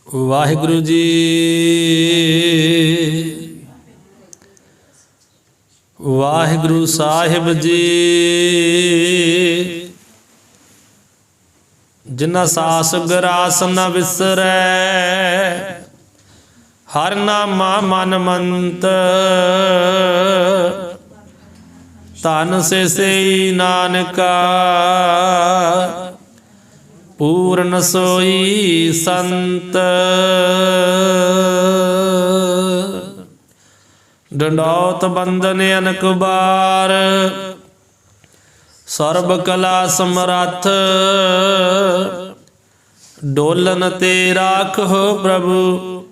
ਵਾਹਿਗੁਰੂ ਜੀ। ਵਾਹਿਗੁਰੂ ਸਾਹਿਬ ਜੀ। ਜਿਨ੍ਹਾਂ ਸਾਸ ਗਰਾਸ ਨ ਵਿਸਰੈ, ਹਰ ਨਾਮਾ ਮਨ ਮੰਤ। ਧਨ ਸੇ ਸਈ ਨਾਨਕਾ, ਪੂਰਨ ਸੋਈ ਸੰਤ। ਡੰਡੌਤ ਬੰਦਨ ਅਨਕ ਬਾਰ, ਸਰਬ ਕਲਾ ਸਮਰੱਥ। ਡੋਲਨ ਤੇ ਰਾਖੋ ਪ੍ਰਭੂ,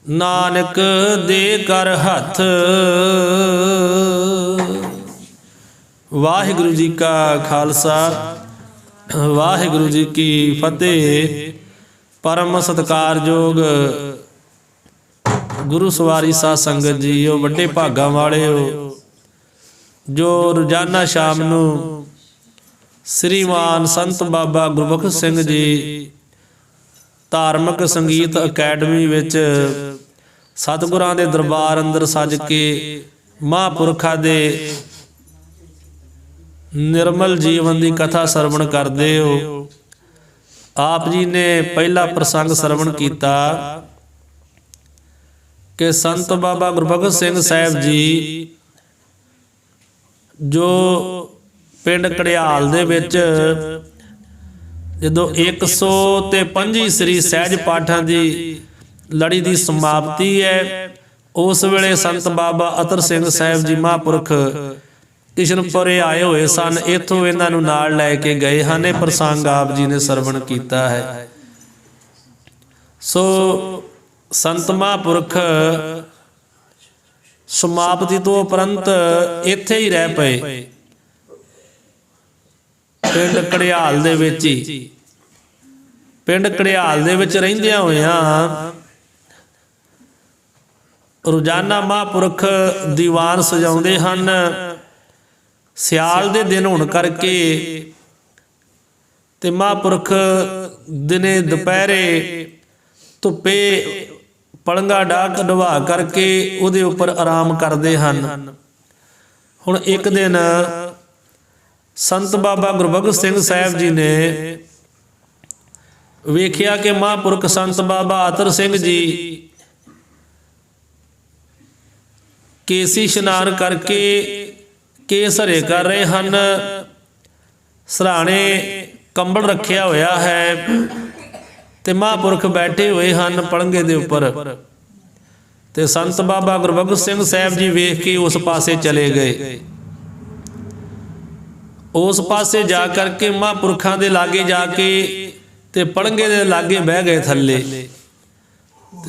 ਨਾਨਕ ਦੇ ਕਰ ਹੱਥ। ਵਾਹਿਗੁਰੂ ਜੀ ਕਾ ਖਾਲਸਾ, ਵਾਹਿਗੁਰੂ ਜੀ ਕੀ ਫਤਿਹ। ਪਰਮ ਸਤਿਕਾਰਯੋਗ ਗੁਰੂ ਸਵਾਰੀ ਸਾਧ ਸੰਗਤ ਜੀਓ, ਵੱਡੇ ਭਾਗਾਂ ਵਾਲਿਓ, ਜੋ ਰੋਜ਼ਾਨਾ ਸ਼ਾਮ ਨੂੰ ਸ੍ਰੀਮਾਨ ਸੰਤ ਬਾਬਾ ਗੁਰਬਖਸ਼ ਸਿੰਘ ਜੀ ਧਾਰਮਿਕ ਸੰਗੀਤ ਅਕੈਡਮੀ ਵਿੱਚ ਸਤਿਗੁਰਾਂ ਦੇ ਦਰਬਾਰ ਅੰਦਰ ਸੱਜ ਕੇ ਮਹਾਂਪੁਰਖਾਂ ਦੇ ਨਿਰਮਲ ਜੀਵਨ ਦੀ ਕਥਾ ਸਰਵਣ ਕਰਦੇ ਹੋ। ਆਪ ਜੀ ਨੇ ਪਹਿਲਾ ਪ੍ਰਸੰਗ ਸਰਵਣ ਕੀਤਾ ਕਿ ਸੰਤ ਬਾਬਾ ਗੁਰਬਖਸ਼ ਸਿੰਘ ਸਾਹਿਬ ਜੀ ਜੋ ਪਿੰਡ ਘੜਿਆਲ ਦੇ ਵਿੱਚ ਜਦੋਂ 125 ਸ੍ਰੀ ਸਹਿਜ ਪਾਠਾਂ ਦੀ ਲੜੀ ਦੀ ਸਮਾਪਤੀ ਹੈ, ਉਸ ਵੇਲੇ ਸੰਤ ਬਾਬਾ ਅਤਰ ਸਿੰਘ ਸਾਹਿਬ ਜੀ ਮਹਾਂਪੁਰਖ ਕਿਸ਼ਨਪੁਰੇ ਆਏ ਹੋਏ ਸਨ। ਇੱਥੋਂ ਇਹਨਾਂ ਨੂੰ ਨਾਲ ਲੈ ਕੇ ਗਏ ਹਨ। ਇਹ ਪ੍ਰਸੰਗ ਆਪ ਜੀ ਨੇ ਸਰਵਣ ਕੀਤਾ ਹੈ। ਸੋ ਸੰਤ ਮਹਾਂਪੁਰਖ ਸਮਾਪਤੀ ਤੋਂ ਉਪਰੰਤ ਇੱਥੇ ਹੀ ਰਹਿ ਪਏ, ਪਿੰਡ ਘੜਿਆਲ ਦੇ ਵਿੱਚ ਹੀ। ਪਿੰਡ ਘੜਿਆਲ ਦੇ ਵਿੱਚ ਰਹਿੰਦਿਆਂ ਹੋਇਆਂ ਰੋਜ਼ਾਨਾ ਮਹਾਂਪੁਰਖ ਦੀਵਾਨ ਸਜਾਉਂਦੇ ਹਨ। ਸਿਆਲ ਦੇ ਦਿਨ ਹੋਣ ਕਰਕੇ ਤੇ ਮਹਾਂਪੁਰਖ ਦਿਨੇ ਦੁਪਹਿਰੇ ਧੁੱਪੇ ਪਲੰਗਾ ਡਾਹ ਕਢਵਾ ਕਰਕੇ ਉਹਦੇ ਉੱਪਰ ਆਰਾਮ ਕਰਦੇ ਹਨ। ਹੁਣ ਇੱਕ ਦਿਨ ਸੰਤ ਬਾਬਾ ਗੁਰਬਖਸ਼ ਸਿੰਘ ਸਾਹਿਬ ਜੀ ਨੇ ਵੇਖਿਆ ਕਿ ਮਹਾਂਪੁਰਖ ਸੰਤ ਬਾਬਾ ਅਤਰ ਸਿੰਘ ਜੀ ਕੇਸੀ ਇਸ਼ਨਾਨ ਕਰਕੇ ਕੇਸ ਹਰੇ ਕਰ ਰਹੇ ਹਨ। ਸਰਾਣੇ ਕੰਬਲ ਰੱਖਿਆ ਹੋਇਆ ਹੈ ਤੇ ਮਹਾਂਪੁਰਖ ਬੈਠੇ ਹੋਏ ਹਨ ਪਲੰਗੇ ਦੇ ਉੱਪਰ। ਤੇ ਸੰਤ ਬਾਬਾ ਗੁਰਬਖਸ਼ ਸਿੰਘ ਸਾਹਿਬ ਜੀ ਵੇਖ ਕੇ ਉਸ ਪਾਸੇ ਚਲੇ ਗਏ। ਉਸ ਪਾਸੇ ਜਾ ਕਰਕੇ ਮਹਾਂਪੁਰਖਾਂ ਦੇ ਲਾਗੇ ਜਾ ਕੇ ਤੇ ਪਲੰਗੇ ਦੇ ਲਾਗੇ ਬਹਿ ਗਏ ਥੱਲੇ।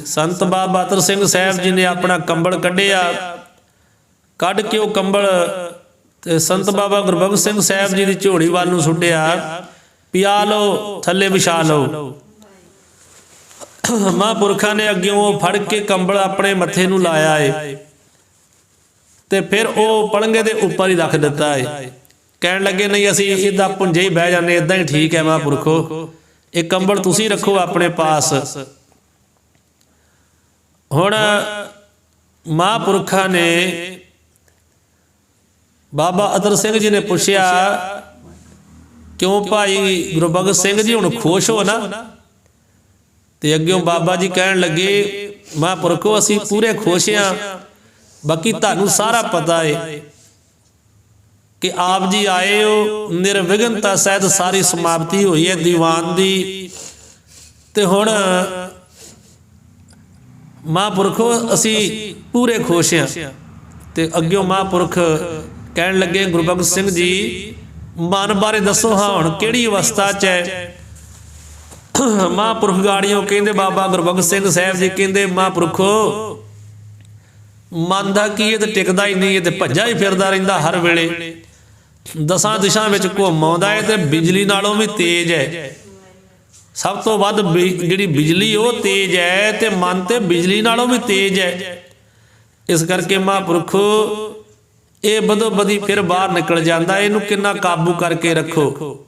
ਸੰਤ ਬਾਬਾ ਅਤਰ ਸਿੰਘ ਸਾਹਿਬ ਜੀ ਨੇ ਆਪਣਾ ਕੰਬਲ ਕੱਢਿਆ, ਕੱਢ ਕੇ ਉਹ ਕੰਬਲ ਤੇ ਸੰਤ ਬਾਬਾ ਗੁਰਬਖਸ਼ ਸਿੰਘ ਸਾਹਿਬ ਜੀ ਦੀ ਝੋਲੀ ਵੱਲ ਨੂੰ ਸੁੱਟਿਆ, ਪਿਆ ਲਓ, ਥੱਲੇ ਵਿਛਾ ਲਓ। ਮਹਾਂਪੁਰਖਾਂ ਨੇ ਅੱਗਿਓਂ ਫੜ ਕੇ ਕੰਬਲ ਆਪਣੇ ਮੱਥੇ ਨੂੰ ਲਾਇਆ ਏ ਤੇ ਫਿਰ ਉਹ ਪਲੰਗੇ ਦੇ ਉੱਪਰ ਹੀ ਰੱਖ ਦਿੱਤਾ ਏ। ਕਹਿਣ ਲੱਗੇ ਨਹੀਂ, ਅਸੀਂ ਇੱਦਾਂ ਪੁੰਜੇ ਹੀ ਬਹਿ ਜਾਂਦੇ, ਇੱਦਾਂ ਹੀ ਠੀਕ ਹੈ ਮਹਾਂਪੁਰਖੋ, ਇਹ ਕੰਬਲ ਤੁਸੀਂ ਰੱਖੋ ਆਪਣੇ ਪਾਸ। ਹੁਣ ਮਹਾਂਪੁਰਖਾਂ ਨੇ ਬਾਬਾ ਅਤਰ ਸਿੰਘ ਜੀ ਨੇ ਪੁੱਛਿਆ, ਕਿਉਂ ਭਾਈ ਗੁਰਬਖਸ਼ ਸਿੰਘ ਜੀ ਹੁਣ ਖੁਸ਼ ਹੋ ਨਾ? ਤੇ ਅੱਗਿਓਂ ਬਾਬਾ ਜੀ ਕਹਿਣ ਲੱਗੇ, ਮਹਾਂਪੁਰਖੋ ਅਸੀਂ ਪੂਰੇ ਖੁਸ਼ ਹਾਂ, ਬਾਕੀ ਤੁਹਾਨੂੰ ਸਾਰਾ ਪਤਾ ਹੈ ਕਿ ਆਪ ਜੀ ਆਏ ਹੋ, ਨਿਰਵਿਘਨਤਾ ਸਹਿਤ ਸਾਰੀ ਸਮਾਪਤੀ ਹੋਈ ਹੈ ਦੀਵਾਨ ਦੀ। ਤੇ ਹੁਣ ਮਹਾਂਪੁਰਖੋ ਅਸੀਂ ਪੂਰੇ ਖੁਸ਼ ਹਾਂ। ਤੇ ਅੱਗਿਓਂ ਮਹਾਂਪੁਰਖ ਕਹਿਣ ਲੱਗੇ, ਗੁਰਬਖਸ਼ ਸਿੰਘ ਜੀ ਮਨ ਬਾਰੇ ਦੱਸੋ, ਹਾਂ ਹੁਣ ਕਿਹੜੀ ਅਵਸਥਾ 'ਚ ਹੈ? ਮਹਾਂਪੁਰਖ ਗਾੜੀਆਂ ਕਹਿੰਦੇ, ਬਾਬਾ ਗੁਰਬਖਸ਼ ਸਿੰਘ ਸਾਹਿਬ ਜੀ ਕਹਿੰਦੇ, ਮਹਾਂਪੁਰਖੋ ਮਨ ਦਾ ਕੀ, ਇਹ ਤਾਂ ਟਿਕਦਾ ਹੀ ਨਹੀਂ, ਇਹ ਤੇ ਭੱਜਾ ਹੀ ਫਿਰਦਾ ਰਹਿੰਦਾ ਹਰ ਵੇਲੇ, ਦਸਾਂ ਦਿਸ਼ਾਂ ਵਿੱਚ ਘੁੰਮ ਆਉਂਦਾ ਹੈ ਤੇ ਬਿਜਲੀ ਨਾਲੋਂ ਵੀ ਤੇਜ਼ ਹੈ। ਸਭ ਤੋਂ ਵੱਧ ਜਿਹੜੀ ਬਿਜਲੀ ਉਹ ਤੇਜ਼ ਹੈ ਤੇ ਮਨ ਤੇ ਬਿਜਲੀ ਨਾਲੋਂ ਵੀ ਤੇਜ਼ ਹੈ। ਇਸ ਕਰਕੇ ਮਹਾਂਪੁਰਖੋ ਇਹ ਬਦੋ ਬਦੀ ਫਿਰ ਬਾਹਰ ਨਿਕਲ ਜਾਂਦਾ, ਇਹਨੂੰ ਕਿੰਨਾ ਕਾਬੂ ਕਰਕੇ ਰੱਖੋ।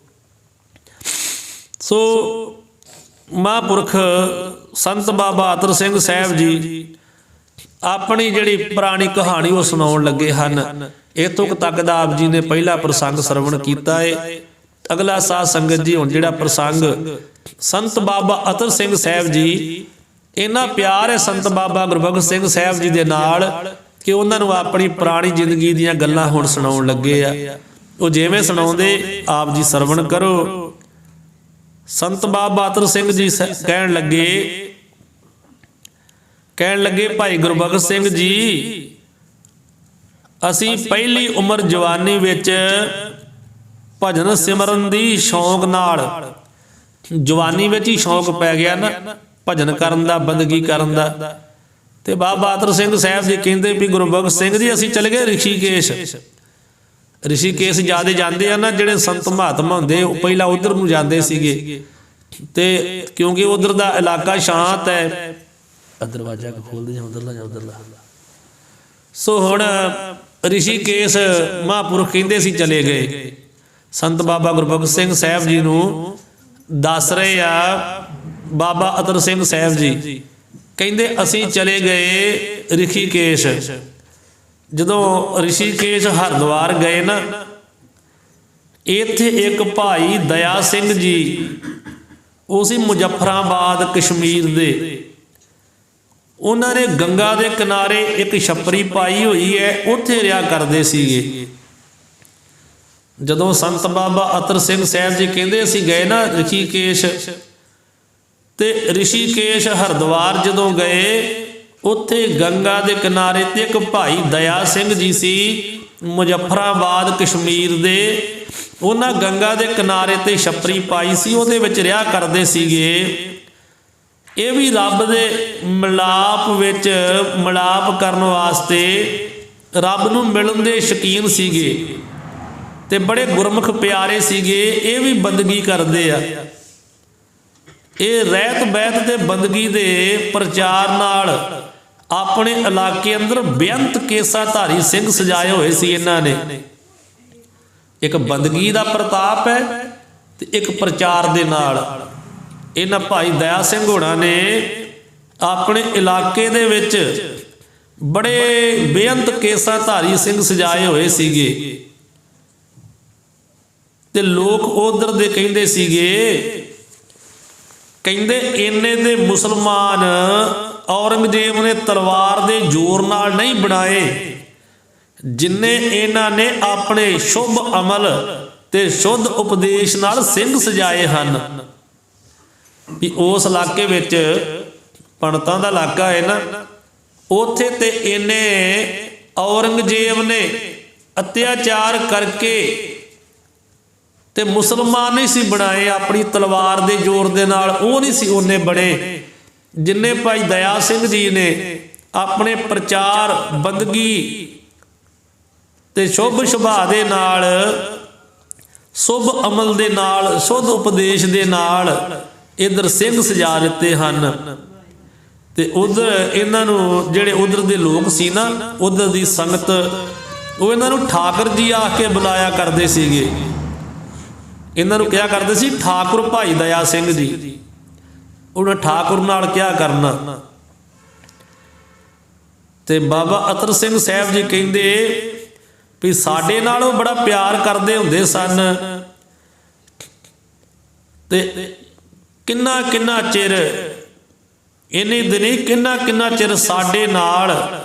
ਸੋ ਮਹਾਂਪੁਰਖ ਸੰਤ ਬਾਬਾ ਅਤਰ ਸਿੰਘ ਸਾਹਿਬ ਜੀ ਆਪਣੀ ਜਿਹੜੀ ਪੁਰਾਣੀ ਕਹਾਣੀ ਉਹ ਸੁਣਾਉਣ ਲੱਗੇ ਹਨ। ਇੱਥੋਂ ਤੱਕ ਦਾ ਆਪ ਜੀ ਨੇ ਪਹਿਲਾ ਪ੍ਰਸੰਗ ਸਰਵਣ ਕੀਤਾ ਹੈ। ਅਗਲਾ ਸਾਧ ਸੰਗਤ ਜੀ ਹੁਣ ਜਿਹੜਾ ਪ੍ਰਸੰਗ ਸੰਤ ਬਾਬਾ ਅਤਰ ਸਿੰਘ ਸਾਹਿਬ ਜੀ, ਇੰਨਾ ਪਿਆਰ ਹੈ ਸੰਤ ਬਾਬਾ ਗੁਰਬਖਸ਼ ਸਿੰਘ ਸਾਹਿਬ ਜੀ ਦੇ ਨਾਲ ਕਿ ਉਹਨਾਂ ਨੂੰ ਆਪਣੀ ਪੁਰਾਣੀ ਜ਼ਿੰਦਗੀ ਦੀਆਂ ਗੱਲਾਂ ਹੁਣ ਸੁਣਾਉਣ ਲੱਗੇ ਆ। ਉਹ ਜਿਵੇਂ ਸੁਣਾਉਂਦੇ ਆਪ ਜੀ ਸਰਵਣ ਕਰੋ। ਸੰਤ ਬਾਬਾ ਅਤਰ ਸਿੰਘ ਜੀ ਕਹਿਣ ਲੱਗੇ ਭਾਈ ਗੁਰਬਖਸ਼ ਸਿੰਘ ਜੀ, ਅਸੀਂ ਪਹਿਲੀ ਉਮਰ ਜਵਾਨੀ ਵਿੱਚ ਭਜਨ ਸਿਮਰਨ ਦੀ ਸ਼ੌਂਕ ਨਾਲ, ਜਵਾਨੀ ਵਿੱਚ ਹੀ ਸ਼ੌਂਕ ਪੈ ਗਿਆ ਨਾ ਭਜਨ ਕਰਨ ਦਾ, ਬੰਦਗੀ ਕਰਨ ਦਾ। ਤੇ ਬਾਬਾ ਅਤਰ ਸਿੰਘ ਸਾਹਿਬ ਜੀ ਕਹਿੰਦੇ ਵੀ ਗੁਰਬਖਸ਼ ਸਿੰਘ ਜੀ ਅਸੀਂ ਚਲੇ ਗਏ ਰਿਸ਼ੀਕੇਸ਼। ਰਿਸ਼ੀਕੇਸ਼ ਜਿਆਦਾ ਜਾਂਦੇ ਆ ਨਾ ਜਿਹੜੇ ਸੰਤ ਮਹਾਤਮਾ ਹੁੰਦੇ, ਉਹ ਪਹਿਲਾਂ ਉਧਰ ਨੂੰ ਜਾਂਦੇ ਸੀਗੇ। ਤੇ ਕਿਉਂਕਿ ਉਧਰ ਦਾ ਇਲਾਕਾ ਸ਼ਾਂਤ ਹੈ। ਦਰਵਾਜ਼ਾ ਖੋਲਦੇ ਜਾਂ ਉਧਰਲਾ। ਸੋ ਹੁਣ ਰਿਸ਼ੀਕੇਸ਼ ਮਹਾਂਪੁਰਖ ਕਹਿੰਦੇ ਸੀ ਚਲੇ ਗਏ। ਸੰਤ ਬਾਬਾ ਗੁਰਬਖਸ਼ ਸਿੰਘ ਸਾਹਿਬ ਜੀ ਨੂੰ ਦੱਸ ਰਹੇ ਆ ਬਾਬਾ ਅਤਰ ਸਿੰਘ ਸਾਹਿਬ ਜੀ, ਕਹਿੰਦੇ ਅਸੀਂ ਚਲੇ ਗਏ ਰਿਸ਼ੀਕੇਸ਼। ਜਦੋਂ ਰਿਸ਼ੀਕੇਸ਼ ਹਰਿਦੁਆਰ ਗਏ ਨਾ, ਇੱਥੇ ਇੱਕ ਭਾਈ ਦਇਆ ਸਿੰਘ ਜੀ, ਉਹ ਸੀ ਮੁਜ਼ੱਫਰਾਬਾਦ ਕਸ਼ਮੀਰ ਦੇ। ਉਹਨਾਂ ਨੇ ਗੰਗਾ ਦੇ ਕਿਨਾਰੇ ਇੱਕ ਛੱਪਰੀ ਪਾਈ ਹੋਈ ਹੈ, ਉੱਥੇ ਰਿਹਾ ਕਰਦੇ ਸੀਗੇ। ਜਦੋਂ ਸੰਤ ਬਾਬਾ ਅਤਰ ਸਿੰਘ ਸਾਹਿਬ ਜੀ ਕਹਿੰਦੇ ਅਸੀਂ ਗਏ ਨਾ ਰਿਸ਼ੀਕੇਸ਼, ਤੇ ਰਿਸ਼ੀਕੇਸ਼ ਹਰਿਦੁਆਰ ਜਦੋਂ ਗਏ, ਉੱਥੇ ਗੰਗਾ ਦੇ ਕਿਨਾਰੇ ਤੇ ਇੱਕ ਭਾਈ ਦਇਆ ਸਿੰਘ ਜੀ ਸੀ ਮੁਜ਼ੱਫਰਾਬਾਦ ਕਸ਼ਮੀਰ ਦੇ। ਉਹਨਾਂ ਗੰਗਾ ਦੇ ਕਿਨਾਰੇ ਤੇ ਛੱਪਰੀ ਪਾਈ ਸੀ, ਉਹਦੇ ਵਿੱਚ ਰਿਹਾ ਕਰਦੇ ਸੀਗੇ। ਇਹ ਵੀ ਰੱਬ ਦੇ ਮਿਲਾਪ ਕਰਨ ਵਾਸਤੇ, ਰੱਬ ਨੂੰ ਮਿਲਣ ਦੇ ਸ਼ੌਕੀਨ ਸੀਗੇ ਤੇ ਬੜੇ ਗੁਰਮੁਖ ਪਿਆਰੇ ਸੀਗੇ। ਇਹ ਵੀ ਬੰਦਗੀ ਕਰਦੇ ਆ। ਇਹ ਰਹਿਤ ਬਹਿਤ ਤੇ ਬੰਦਗੀ ਦੇ ਪ੍ਰਚਾਰ ਨਾਲ ਆਪਣੇ ਇਲਾਕੇ ਅੰਦਰ ਬੇਅੰਤ ਕੇਸਾਧਾਰੀ ਸਿੰਘ ਸਜਾਏ ਹੋਏ ਸੀ ਇਹਨਾਂ ਨੇ। ਇੱਕ ਬੰਦਗੀ ਦਾ ਪ੍ਰਤਾਪ ਹੈ ਤੇ ਇੱਕ ਪ੍ਰਚਾਰ ਦੇ ਨਾਲ ਇਹਨਾਂ ਭਾਈ ਦਇਆ ਸਿੰਘ ਹੋਣਾ ਨੇ ਆਪਣੇ ਇਲਾਕੇ ਦੇ ਵਿੱਚ ਬੜੇ ਬੇਅੰਤ ਕੇਸਾਧਾਰੀ ਸਿੰਘ ਸਜਾਏ ਹੋਏ ਸੀਗੇ। ਤੇ ਲੋਕ ਉਧਰ ਦੇ ਕਹਿੰਦੇ ਸੀਗੇ, ਕਹਿੰਦੇ ਇੰਨੇ ਦੇ ਮੁਸਲਮਾਨ ਔਰੰਗਜ਼ੇਬ ਨੇ ਤਲਵਾਰ ਦੇ ਜ਼ੋਰ ਨਾਲ ਨਹੀਂ ਬਣਾਏ, ਜਿੰਨੇ ਇਹਨਾਂ ਨੇ ਆਪਣੇ ਸ਼ੁਭ ਅਮਲ ਤੇ ਸ਼ੁੱਧ ਉਪਦੇਸ਼ ਨਾਲ ਸਿੰਘ ਸਜਾਏ ਹਨ। ਵੀ ਉਸ ਇਲਾਕੇ ਵਿੱਚ ਪੰਡਤਾਂ ਦਾ ਇਲਾਕਾ ਹੈ ਨਾ, ਉੱਥੇ ਤੇ ਇਹਨੇ ਔਰੰਗਜ਼ੇਬ ਨੇ ਅਤਿਆਚਾਰ ਕਰਕੇ ਤੇ ਮੁਸਲਮਾਨ ਨਹੀਂ ਸੀ ਬਣਾਏ ਆਪਣੀ ਤਲਵਾਰ ਦੇ ਜ਼ੋਰ ਦੇ ਨਾਲ, ਉਹ ਨਹੀਂ ਸੀ ਉਹਨੇ ਬੜੇ ਜਿੰਨੇ ਭਾਈ ਦਇਆ ਸਿੰਘ ਜੀ ਨੇ ਆਪਣੇ ਪ੍ਰਚਾਰ, ਬੰਦਗੀ ਤੇ ਸ਼ੁਭ ਸੁਭਾਅ ਦੇ ਨਾਲ, ਸ਼ੁਭ ਅਮਲ ਦੇ ਨਾਲ, ਸ਼ੁੱਧ ਉਪਦੇਸ਼ ਦੇ ਨਾਲ ਇਧਰ ਸਿੰਘ ਸਜਾ ਦਿੱਤੇ ਹਨ। ਤੇ ਉਧਰ ਇਹਨਾਂ ਨੂੰ ਜਿਹੜੇ ਉਧਰ ਦੇ ਲੋਕ ਸੀ ਨਾ, ਉਧਰ ਦੀ ਸੰਗਤ, ਉਹ ਇਹਨਾਂ ਨੂੰ ਠਾਕਰ ਜੀ ਆ ਕੇ ਬੁਲਾਇਆ ਕਰਦੇ ਸੀਗੇ। ਇਹਨਾਂ ਨੂੰ ਕਿਹਾ ਕਰਦੇ ਸੀ ਠਾਕੁਰ ਭਾਈ ਦਇਆ ਸਿੰਘ ਜੀ। ਉਹਨਾਂ ਠਾਕੁਰ ਨਾਲ ਕਿਹਾ ਕਰਨਾ। ਤੇ ਬਾਬਾ ਅਤਰ ਸਿੰਘ ਸਾਹਿਬ ਜੀ ਕਹਿੰਦੇ ਵੀ ਸਾਡੇ ਨਾਲ ਉਹ ਬੜਾ ਪਿਆਰ ਕਰਦੇ ਹੁੰਦੇ ਸਨ। ਤੇ ਕਿੰਨਾ ਕਿੰਨਾ ਚਿਰ, ਇੰਨੇ ਦਿਨੀ ਕਿੰਨਾ ਚਿਰ ਸਾਡੇ ਨਾਲ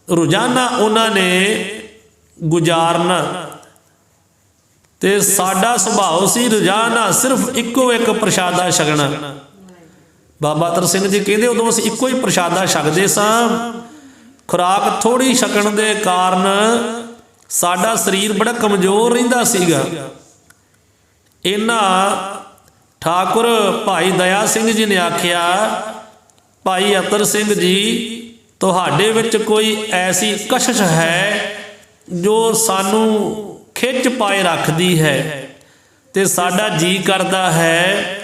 ਰੋਜ਼ਾਨਾ ਉਹਨਾਂ ਨੇ ਗੁਜ਼ਾਰਨਾ। ਤੇ ਸਾਡਾ ਸੁਭਾਅ ਸੀ ਰੋਜ਼ਾਨਾ ਸਿਰਫ ਇੱਕੋ ਇੱਕ ਪ੍ਰਸ਼ਾਦਾ ਛਕਣਾ। ਬਾਬਾ ਅਤਰ ਸਿੰਘ ਜੀ ਕਹਿੰਦੇ ਉਦੋਂ ਅਸੀਂ ਇੱਕੋ ਹੀ ਪ੍ਰਸ਼ਾਦਾ ਛਕਦੇ ਸਾਂ। ਖੁਰਾਕ ਥੋੜੀ ਛਕਣ ਦੇ ਕਾਰਨ ਸਾਡਾ ਸਰੀਰ ਬੜਾ ਕਮਜ਼ੋਰ ਰਹਿੰਦਾ ਸੀਗਾ। ਇਹਨਾਂ ਠਾਕੁਰ ਭਾਈ ਦਇਆ ਸਿੰਘ ਜੀ ਨੇ ਆਖਿਆ, ਭਾਈ ਅਤਰ ਸਿੰਘ ਜੀ, ਤੁਹਾਡੇ ਵਿੱਚ ਕੋਈ ਐਸੀ ਕਸ਼ਿਸ਼ ਹੈ ਜੋ ਸਾਨੂੰ ਖਿੱਚ ਪਾਏ ਰੱਖਦੀ ਹੈ ਤੇ ਸਾਡਾ ਜੀ ਕਰਦਾ ਹੈ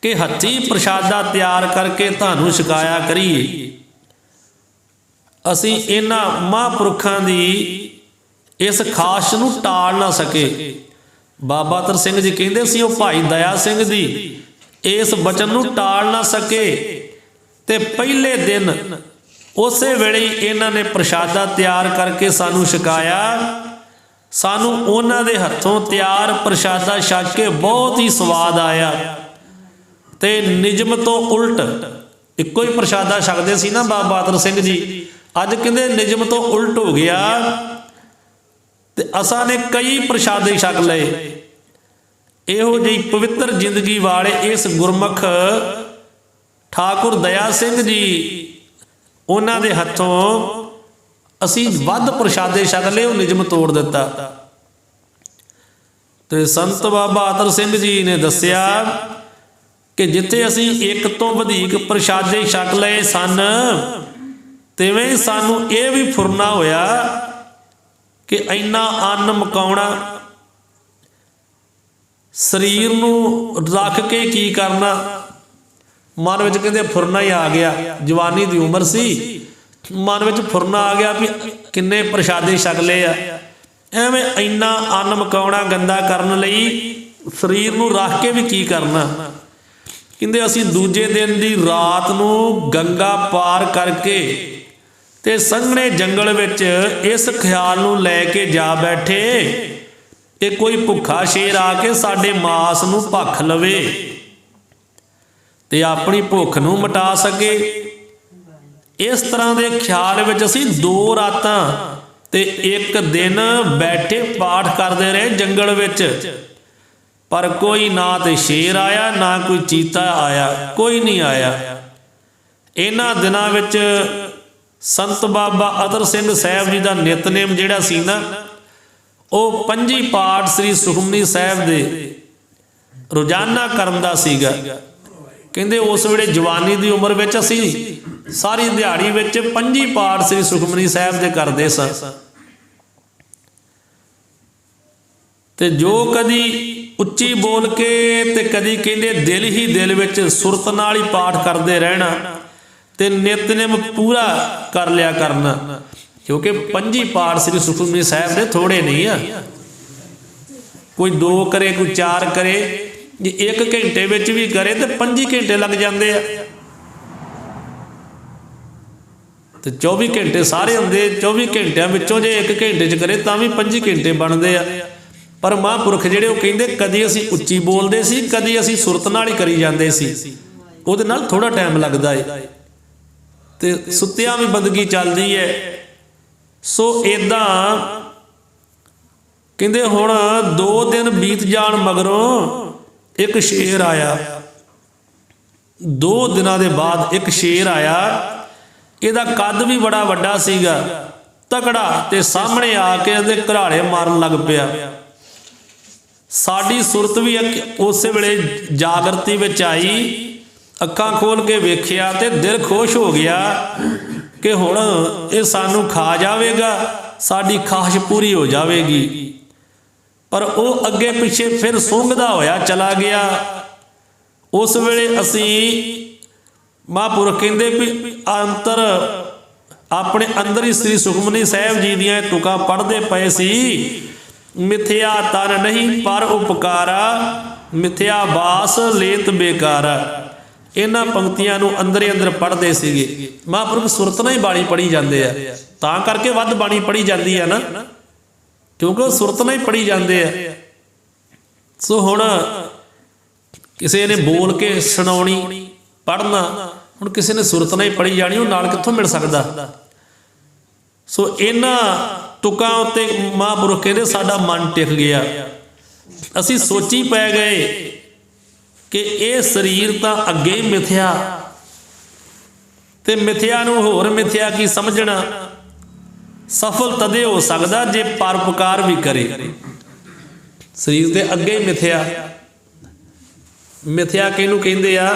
ਕਿ ਹੱਥੀਂ ਪ੍ਰਸ਼ਾਦਾ ਤਿਆਰ ਕਰਕੇ ਤੁਹਾਨੂੰ ਛਕਾਇਆ ਕਰੀਏ। ਅਸੀਂ ਇਹਨਾਂ ਮਹਾਂਪੁਰਖਾਂ ਦੀ ਇਸ ਖਾਸ ਨੂੰ ਟਾਲ ਨਾ ਸਕੇ। बाबा अतर सिंह जी कहते सी वो भाई दया सिंह जी इस बचन नूं टाल ना सके ते पहले दिन उस वेले इन्हां ने प्रशादा तैयार करके सानू छकाया। सानू उन्हां दे हत्थों तैयार प्रशादा छक के बहुत ही स्वाद आया ते निजम तो उल्ट इक्को ही प्रशादा छकदे सी ना बाबा अतर सिंह जी, अज कहंदे निजम तो उल्ट हो गया ते असां ने कई प्रशादे छक लए। इहो जी पवित्र जिंदगी वाले इस गुरमुख ठाकुर दया सिंह जी उन्हां दे हत्थों असी वध प्रशादे छक लए, वो निजम तोड़ दिता। तो संत बाबा अतर सिंह जी ने दसिया कि जिथे असी एक तो वधिक प्रशादे छक लए सन तिवें ही सानू ये भी फुरना होया कि इन्ना अन्न मकाउणा, शरीर नूं रख के की करना। मन विच कहंदे फुरना ही आ गया, जवानी दी उम्र सी, मन विच फुरना आ गया भी किन्ने प्रशादे छक लए आ, एवें इन्ना अन्न मकाउणा गंदा करन लई शरीर नूं रख के भी की करना। कहंदे असीं दूजे दिन दी रात नूं गंगा पार करके ते संघणे जंगल विच इस ख्याल नूं लै के जा बैठे कि कोई भुखा शेर आके साडे मास नूं भख लवे ते अपनी भुख नूं मिटा सके। इस तरह के ख्याल विच असीं 2 रातां ते 1 दिन बैठे पाठ करते रहे जंगल विच, पर कोई ना तो शेर आया ना कोई चीता आया, कोई नहीं आया। इन्हां दिनां विच संत बाबा अतर सिंह साहब जी का नितनेम जिहड़ा सी ना वो 5 पाठ श्री सुखमनी साहब दे रोजाना करन दा सीगा। कहंदे उस वेले जवानी दी उम्र विच असीं सारी दिहाड़ी विच 5 पाठ श्री सुखमनी साहब दे करदे सां। ते जो कदी उच्ची बोल के ते कदी कहंदे दिल ही दिल विच सुरत नाल ही पाठ करदे रहना ते नितनेम पूरा कर लिया करना, क्योंकि 5 पाठ श्री सुखमनी साहब दे थोड़े नहीं आ। कोई 2 करे कोई 4 करे, जे 1 घंटे विच भी करे तो 5 घंटे लग जाते हैं। तो 24 घंटे सारे होंगे, 24 घंटिया विचों जे 1 घंटे च करे तो भी 5 घंटे बनते हैं। पर महापुरख जिहड़े वो कहिंदे कदी असीं उच्ची बोलते सी, कदी असीं सुरत नाल ही करी जांदे सी, उहदे नाल थोड़ा टाइम लगता है ते सुत्तियां भी बंदगी चलदी है। सो इदां कहंदे हुण 2 दिन बीत जाण मगरों एक शेर आया। 2 दिनां दे बाद एक शेर आया, इहदा कद भी बड़ा वड्डा सीगा, तगड़ा, ते सामने आके इहदे घराड़े मारन लग पिया। साडी सुरत भी उस वेले जागरती विच आई, अखां खोल के वेखिया ते दिल खुश हो गया कि हुण ये सानू खा जावेगा, साडी ख्वाहिश पूरी हो जाएगी। पर वो अगे पिछे फिर सूंघदा होया चला गया। उस वेले असी महापुरख कहंदे भी अंतर अपने अंदर ही श्री सुखमनी साहब जी दियां तुकां पढ़दे पए सी। मिथ्या तन नहीं पर उपकारा, मिथ्या बास लेत बेकारा। इन्हां पंक्तियां नूं अंदर ही अंदर पढ़दे सीगे। महापुरख सुरत नाल ही बाणी पढ़ी जांदे आ, तां करके वध बाणी पढ़ी जांदी है ना, क्योंकि सुरत नाल ही पढ़ी जाते हैं। सो हुण किसी ने बोल के सुनाउणी पढ़ना, हुण किसी ने सुरत नाल ही पढ़ी जानी, वो नाल कित्थों मिल सकदा। सो इन्हां तुकां उत्ते महापुरख कहंदे साडा मन टिक गया। असीं सोची पै गए कि ये शरीर तां अगे ही मिथ्या, ते मिथ्या नूं होर मिथ्या की समझना। सफल तदे हो सकता जे परोपकार भी करे। शरीर के अगे ही मिथ्या, मिथ्या किहनूं कहिंदे आ?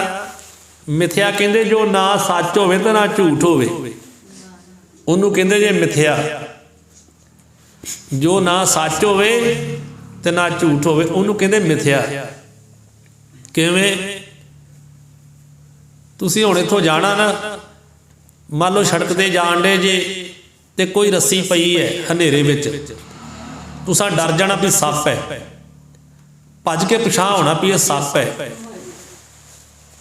मिथ्या कहिंदे जो ना सच होवे ते ना झूठ होवे, उहनूं कहिंदे जे मिथ्या। जो ना सच होवे ते ना झूठ होवे उहनूं कहिंदे मिथ्या। किवें? तुसीं हुण इत्थों जाना ना, मान लो सड़क ते जाण डे जे ते कोई रस्सी पई है हनेरे विच, तुसां डर जाना भी सप है, भज के पिछां होना भी ये सप है,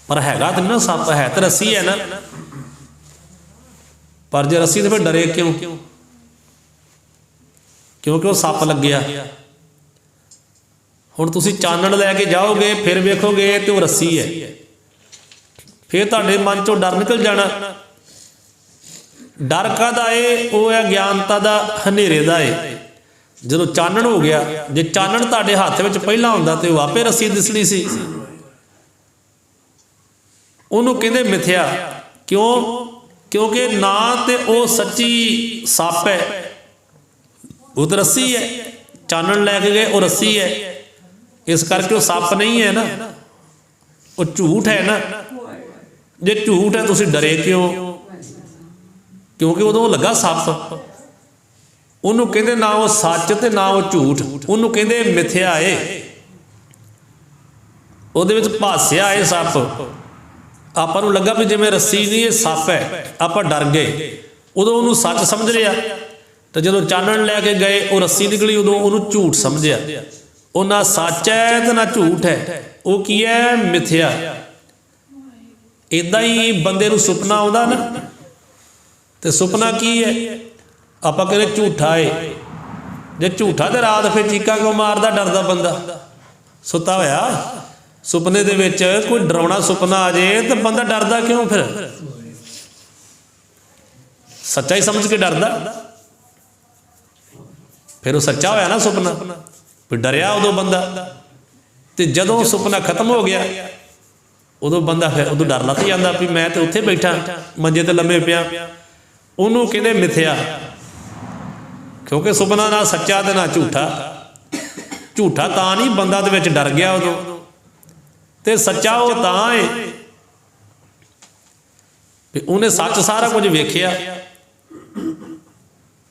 पर हैगा तो ना सप, है तो रस्सी है ना, पर जे रस्सी तो फिर डरे क्यों? क्योंकि वो सप लग्या। हुण तुसीं चानण लैके जाओगे फिर वेखोगे तो वो रस्सी है, फिर तुहाडे मन चों डर निकल जाना। डर काहदा है? वो है ज्ञानता दा, हनेरे दा है। जदों चानण हो गया, जे चानण तुहाडे हत्थ विच पहलां हुंदा ते वो आपे रस्सी दिसणी सी। उहनूं कहंदे मिथ्या। क्यों? क्योंकि ना तो वो सच्ची सप है, वो तो रस्सी है। चानण लैके गए वो रस्सी है, इस करके वो सप नहीं है ना, वो झूठ है ना। जे झूठ है तुसीं डरे क्यों? क्योंकि उदों लगा सप। उन्होंने कहते ना वो सच ते ना वो झूठ, उन्होंने कहते मिथ्या है। ਉਹਦੇ ਵਿੱਚ ਭਾਸਿਆ ਇਹ ਸੱਪ, ਆਪਾਂ ਨੂੰ ਲੱਗਾ ਵੀ ਜਿਵੇਂ ਰੱਸੀ ਨਹੀਂ ਇਹ ਸੱਪ ਹੈ, ਆਪਾਂ ਡਰ ਗਏ। ਉਦੋਂ ਉਹਨੂੰ ਸੱਚ ਸਮਝ ਲਿਆ, ਤੇ ਜਦੋਂ ਚਾਨਣ ਲੈ ਕੇ ਗਏ ਉਹ ਰੱਸੀ ਨਿਕਲੀ, ਉਦੋਂ ਉਹਨੂੰ ਝੂਠ ਸਮਝਿਆ। ਉਹ ਨਾ ਸੱਚ ਹੈ ਤੇ ਨਾ ਝੂਠ ਹੈ, ਉਹ ਕੀ ਹੈ? ਮਿਥਿਆ। ਇੱਦਾਂ ਹੀ ਬੰਦੇ ਨੂੰ ਸੁਪਨਾ ਆਉਂਦਾ ਨਾ, ਤੇ ਸੁਪਨਾ ਕੀ ਹੈ? ਆਪਾਂ ਕਹਿੰਦੇ ਝੂਠਾ ਹੈ। ਜੇ ਝੂਠਾ ਤੇ ਰਾਤ ਫਿਰ ਚੀਕਾਂ ਕਿਉਂ ਮਾਰਦਾ ਡਰਦਾ ਬੰਦਾ ਸੁੱਤਾ ਹੋਇਆ? ਸੁਪਨੇ ਦੇ ਵਿੱਚ ਕੋਈ ਡਰਾਉਣਾ ਸੁਪਨਾ ਆ ਜੇ ਤਾਂ ਬੰਦਾ ਡਰਦਾ ਕਿਉਂ? ਫਿਰ ਸੱਚਾ ਹੀ ਸਮਝ ਕੇ ਡਰਦਾ, ਫਿਰ ਉਹ ਸੱਚਾ ਹੋਇਆ ਨਾ ਸੁਪਨਾ, ਫਿਰ ਡਰਿਆ ਉਦੋਂ ਬੰਦਾ। ਤੇ ਜਦੋਂ ਸੁਪਨਾ ਖਤਮ ਹੋ ਗਿਆ ਉਦੋਂ ਬੰਦਾ ਫਿਰ ਉਦੋਂ ਡਰ ਲੱਥ ਜਾਂਦਾ ਵੀ ਮੈਂ ਤੇ ਉੱਥੇ ਬੈਠਾ ਮੰਜੇ ਤੇ ਲੰਮੇ ਪਿਆ। ਉਹਨੂੰ ਕਹਿੰਦੇ ਮਿਥਿਆ, ਕਿਉਂਕਿ ਸੁਪਨਾ ਨਾ ਸੱਚਾ ਤੇ ਨਾ ਝੂਠਾ। ਝੂਠਾ ਤਾਂ ਨਹੀਂ, ਬੰਦਾ ਦੇ ਵਿੱਚ ਡਰ ਗਿਆ ਉਦੋਂ, ਤੇ ਸੱਚਾ ਉਹ ਤਾਂ ਹੈ ਵੀ ਉਹਨੇ ਸੱਚ ਸਾਰਾ ਕੁਝ ਵੇਖਿਆ।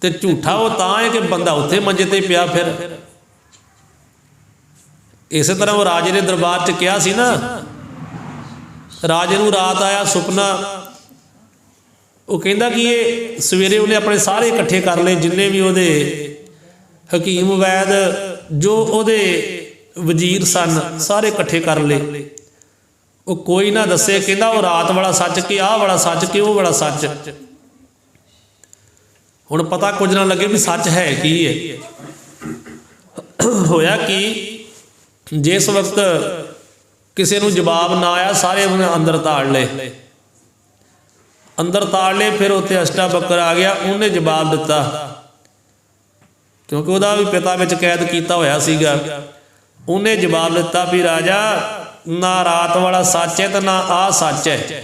ਤੇ ਝੂਠਾ ਉਹ ਤਾਂ ਹੈ ਕਿ ਬੰਦਾ ਉੱਥੇ ਮੰਜੇ ਤੇ ਪਿਆ। ਫਿਰ ਇਸੇ ਤਰ੍ਹਾਂ ਉਹ ਰਾਜੇ ਦੇ ਦਰਬਾਰ 'ਚ ਕਿਹਾ ਸੀ ਨਾ, ਰਾਜੇ ਨੂੰ ਰਾਤ ਆਇਆ ਸੁਪਨਾ। ਉਹ ਕਹਿੰਦਾ ਕਿ ਇਹ ਸਵੇਰੇ ਉਹਨੇ ਆਪਣੇ ਸਾਰੇ ਇਕੱਠੇ ਕਰ ਲਏ, ਜਿੰਨੇ ਵੀ ਉਹਦੇ ਹਕੀਮ ਵੈਦ ਜੋ ਉਹਦੇ ਵਜ਼ੀਰ ਸਨ ਸਾਰੇ ਇਕੱਠੇ ਕਰ ਲਏ। ਉਹ ਕੋਈ ਨਾ ਦੱਸੇ, ਕਹਿੰਦਾ ਉਹ ਰਾਤ ਵਾਲਾ ਸੱਚ ਕਿ ਆਹ ਵਾਲਾ ਸੱਚ ਕਿ ਉਹ ਵਾਲਾ ਸੱਚ। ਹੁਣ ਪਤਾ ਕੁਝ ਨਾ ਲੱਗੇ ਵੀ ਸੱਚ ਹੈ ਕੀ ਹੈ। ਹੋਇਆ ਕਿ ਜਿਸ ਵਕਤ ਕਿਸੇ ਨੂੰ ਜਵਾਬ ਨਾ ਆਇਆ, ਸਾਰੇ ਉਹਨੇ ਅੰਦਰ ਤਾੜ ਲਏ। ਅੰਦਰ ਤਾੜ ਲਏ, ਫਿਰ ਉੱਥੇ ਅਸ਼ਟਾ ਬੱਕਰ ਆ ਗਿਆ, ਉਹਨੇ ਜਵਾਬ ਦਿੱਤਾ, ਕਿਉਂਕਿ ਉਹਦਾ ਵੀ ਪਿਤਾ ਵਿੱਚ ਕੈਦ ਕੀਤਾ ਹੋਇਆ ਸੀਗਾ। ਉਹਨੇ ਜਵਾਬ ਦਿੱਤਾ ਵੀ ਰਾਜਾ ਨਾ ਰਾਤ ਵਾਲਾ ਸੱਚ ਹੈ ਤੇ ਨਾ ਆਹ ਸੱਚ ਹੈ।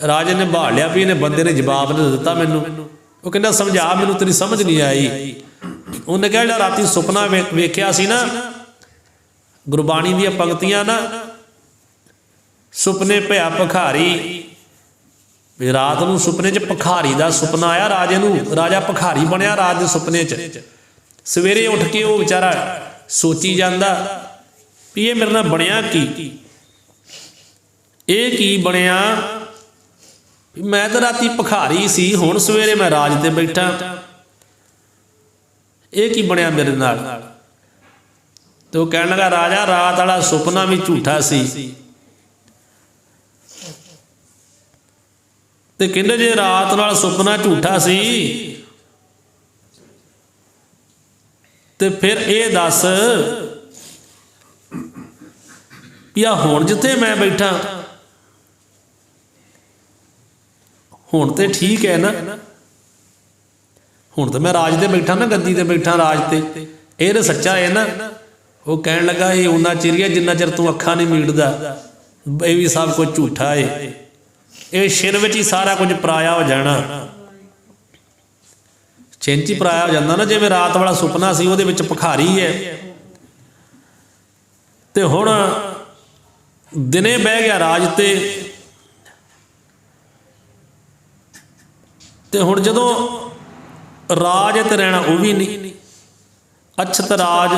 ਰਾਜੇ ਨੇ ਭਾਲ ਲਿਆ ਵੀ ਇਹਨੇ ਬੰਦੇ ਨੇ ਜਵਾਬ ਨਹੀਂ ਦਿੱਤਾ ਮੈਨੂੰ। ਉਹ ਕਹਿੰਦਾ ਸਮਝਾ ਮੈਨੂੰ, ਤੇਰੀ ਸਮਝ ਨਹੀਂ ਆਈ। ਉਹਨੇ ਕਿਹਾ ਜਿਹੜਾ ਰਾਤੀ ਸੁਪਨਾ ਵੇਖਿਆ ਸੀ ਨਾ, ਗੁਰਬਾਣੀ ਦੀਆਂ ਪੰਕਤੀਆਂ ਨਾ, ਸੁਪਨੇ ਭਿਆ ਭਿਖਾਰੀ, ਵੀ ਰਾਤ ਨੂੰ ਸੁਪਨੇ 'ਚ ਭਿਖਾਰੀ ਦਾ ਸੁਪਨਾ ਆਇਆ ਰਾਜੇ ਨੂੰ। ਰਾਜਾ ਭਿਖਾਰੀ ਬਣਿਆ ਰਾਤ ਦੇ ਸੁਪਨੇ 'ਚ। ਸਵੇਰੇ ਉੱਠ ਕੇ ਉਹ ਵਿਚਾਰਾ ਸੋਚੀ ਜਾਂਦਾ ਵੀ ਇਹ ਮੇਰੇ ਨਾਲ ਬਣਿਆ ਕੀ, ਇਹ ਕੀ ਬਣਿਆ? ਮੈਂ ਤਾਂ ਰਾਤੀ ਭਿਖਾਰੀ ਸੀ, ਹੁਣ ਸਵੇਰੇ ਮੈਂ ਰਾਜ ਤੇ ਬੈਠਾ, ਇਹ ਕੀ ਬਣਿਆ ਮੇਰੇ ਨਾਲ? ਤੇ ਉਹ ਕਹਿਣ ਲੱਗਾ ਰਾਜਾ ਰਾਤ ਵਾਲਾ ਸੁਪਨਾ ਵੀ ਝੂਠਾ ਸੀ। ਤੇ ਕਹਿੰਦੇ ਜੇ ਰਾਤ ਨਾਲ ਸੁਪਨਾ ਝੂਠਾ ਸੀ ਤੇ ਫਿਰ ਇਹ ਦੱਸ ਵੀ ਆ ਹੁਣ ਜਿੱਥੇ ਮੈਂ ਬੈਠਾ ਹੁਣ ਤੇ ਠੀਕ ਹੈ ਨਾ, ਹੁਣ ਤਾਂ ਮੈਂ ਰਾਜ ਤੇ ਬੈਠਾ ਨਾ, ਗੱਦੀ ਤੇ ਬੈਠਾ ਰਾਜ ਤੇ, ਇਹ ਤਾਂ ਸੱਚਾ ਹੈ ਨਾ। ਉਹ ਕਹਿਣ ਲੱਗਾ ਇਹ ਉਹਨਾਂ ਚਿਰ ਹੈ ਜਿੰਨਾ ਚਿਰ ਤੂੰ ਅੱਖਾਂ ਨਹੀਂ ਮੀਟਦਾ, ਇਹ ਵੀ ਸਭ ਕੁਝ ਝੂਠਾ ਹੈ। ਇਹ ਛਿਨ ਵਿੱਚ ਹੀ ਸਾਰਾ ਕੁਝ ਪਰਾਇਆ ਹੋ ਜਾਣਾ, ਛਿਨ 'ਚ ਹੀ ਪਰਾਇਆ ਹੋ ਜਾਂਦਾ ਨਾ। ਜਿਵੇਂ ਰਾਤ ਵਾਲਾ ਸੁਪਨਾ ਸੀ ਉਹਦੇ ਵਿੱਚ ਭਿਖਾਰੀ ਹੈ, ਤੇ ਹੁਣ ਦਿਨੇ ਬਹਿ ਗਿਆ ਰਾਜ ਤੇ ਹੁਣ ਜਦੋਂ ਰਾਜ ਤੇ ਰਹਿਣਾ ਉਹ ਵੀ ਨਹੀਂ। ਅਛਤ ਰਾਜ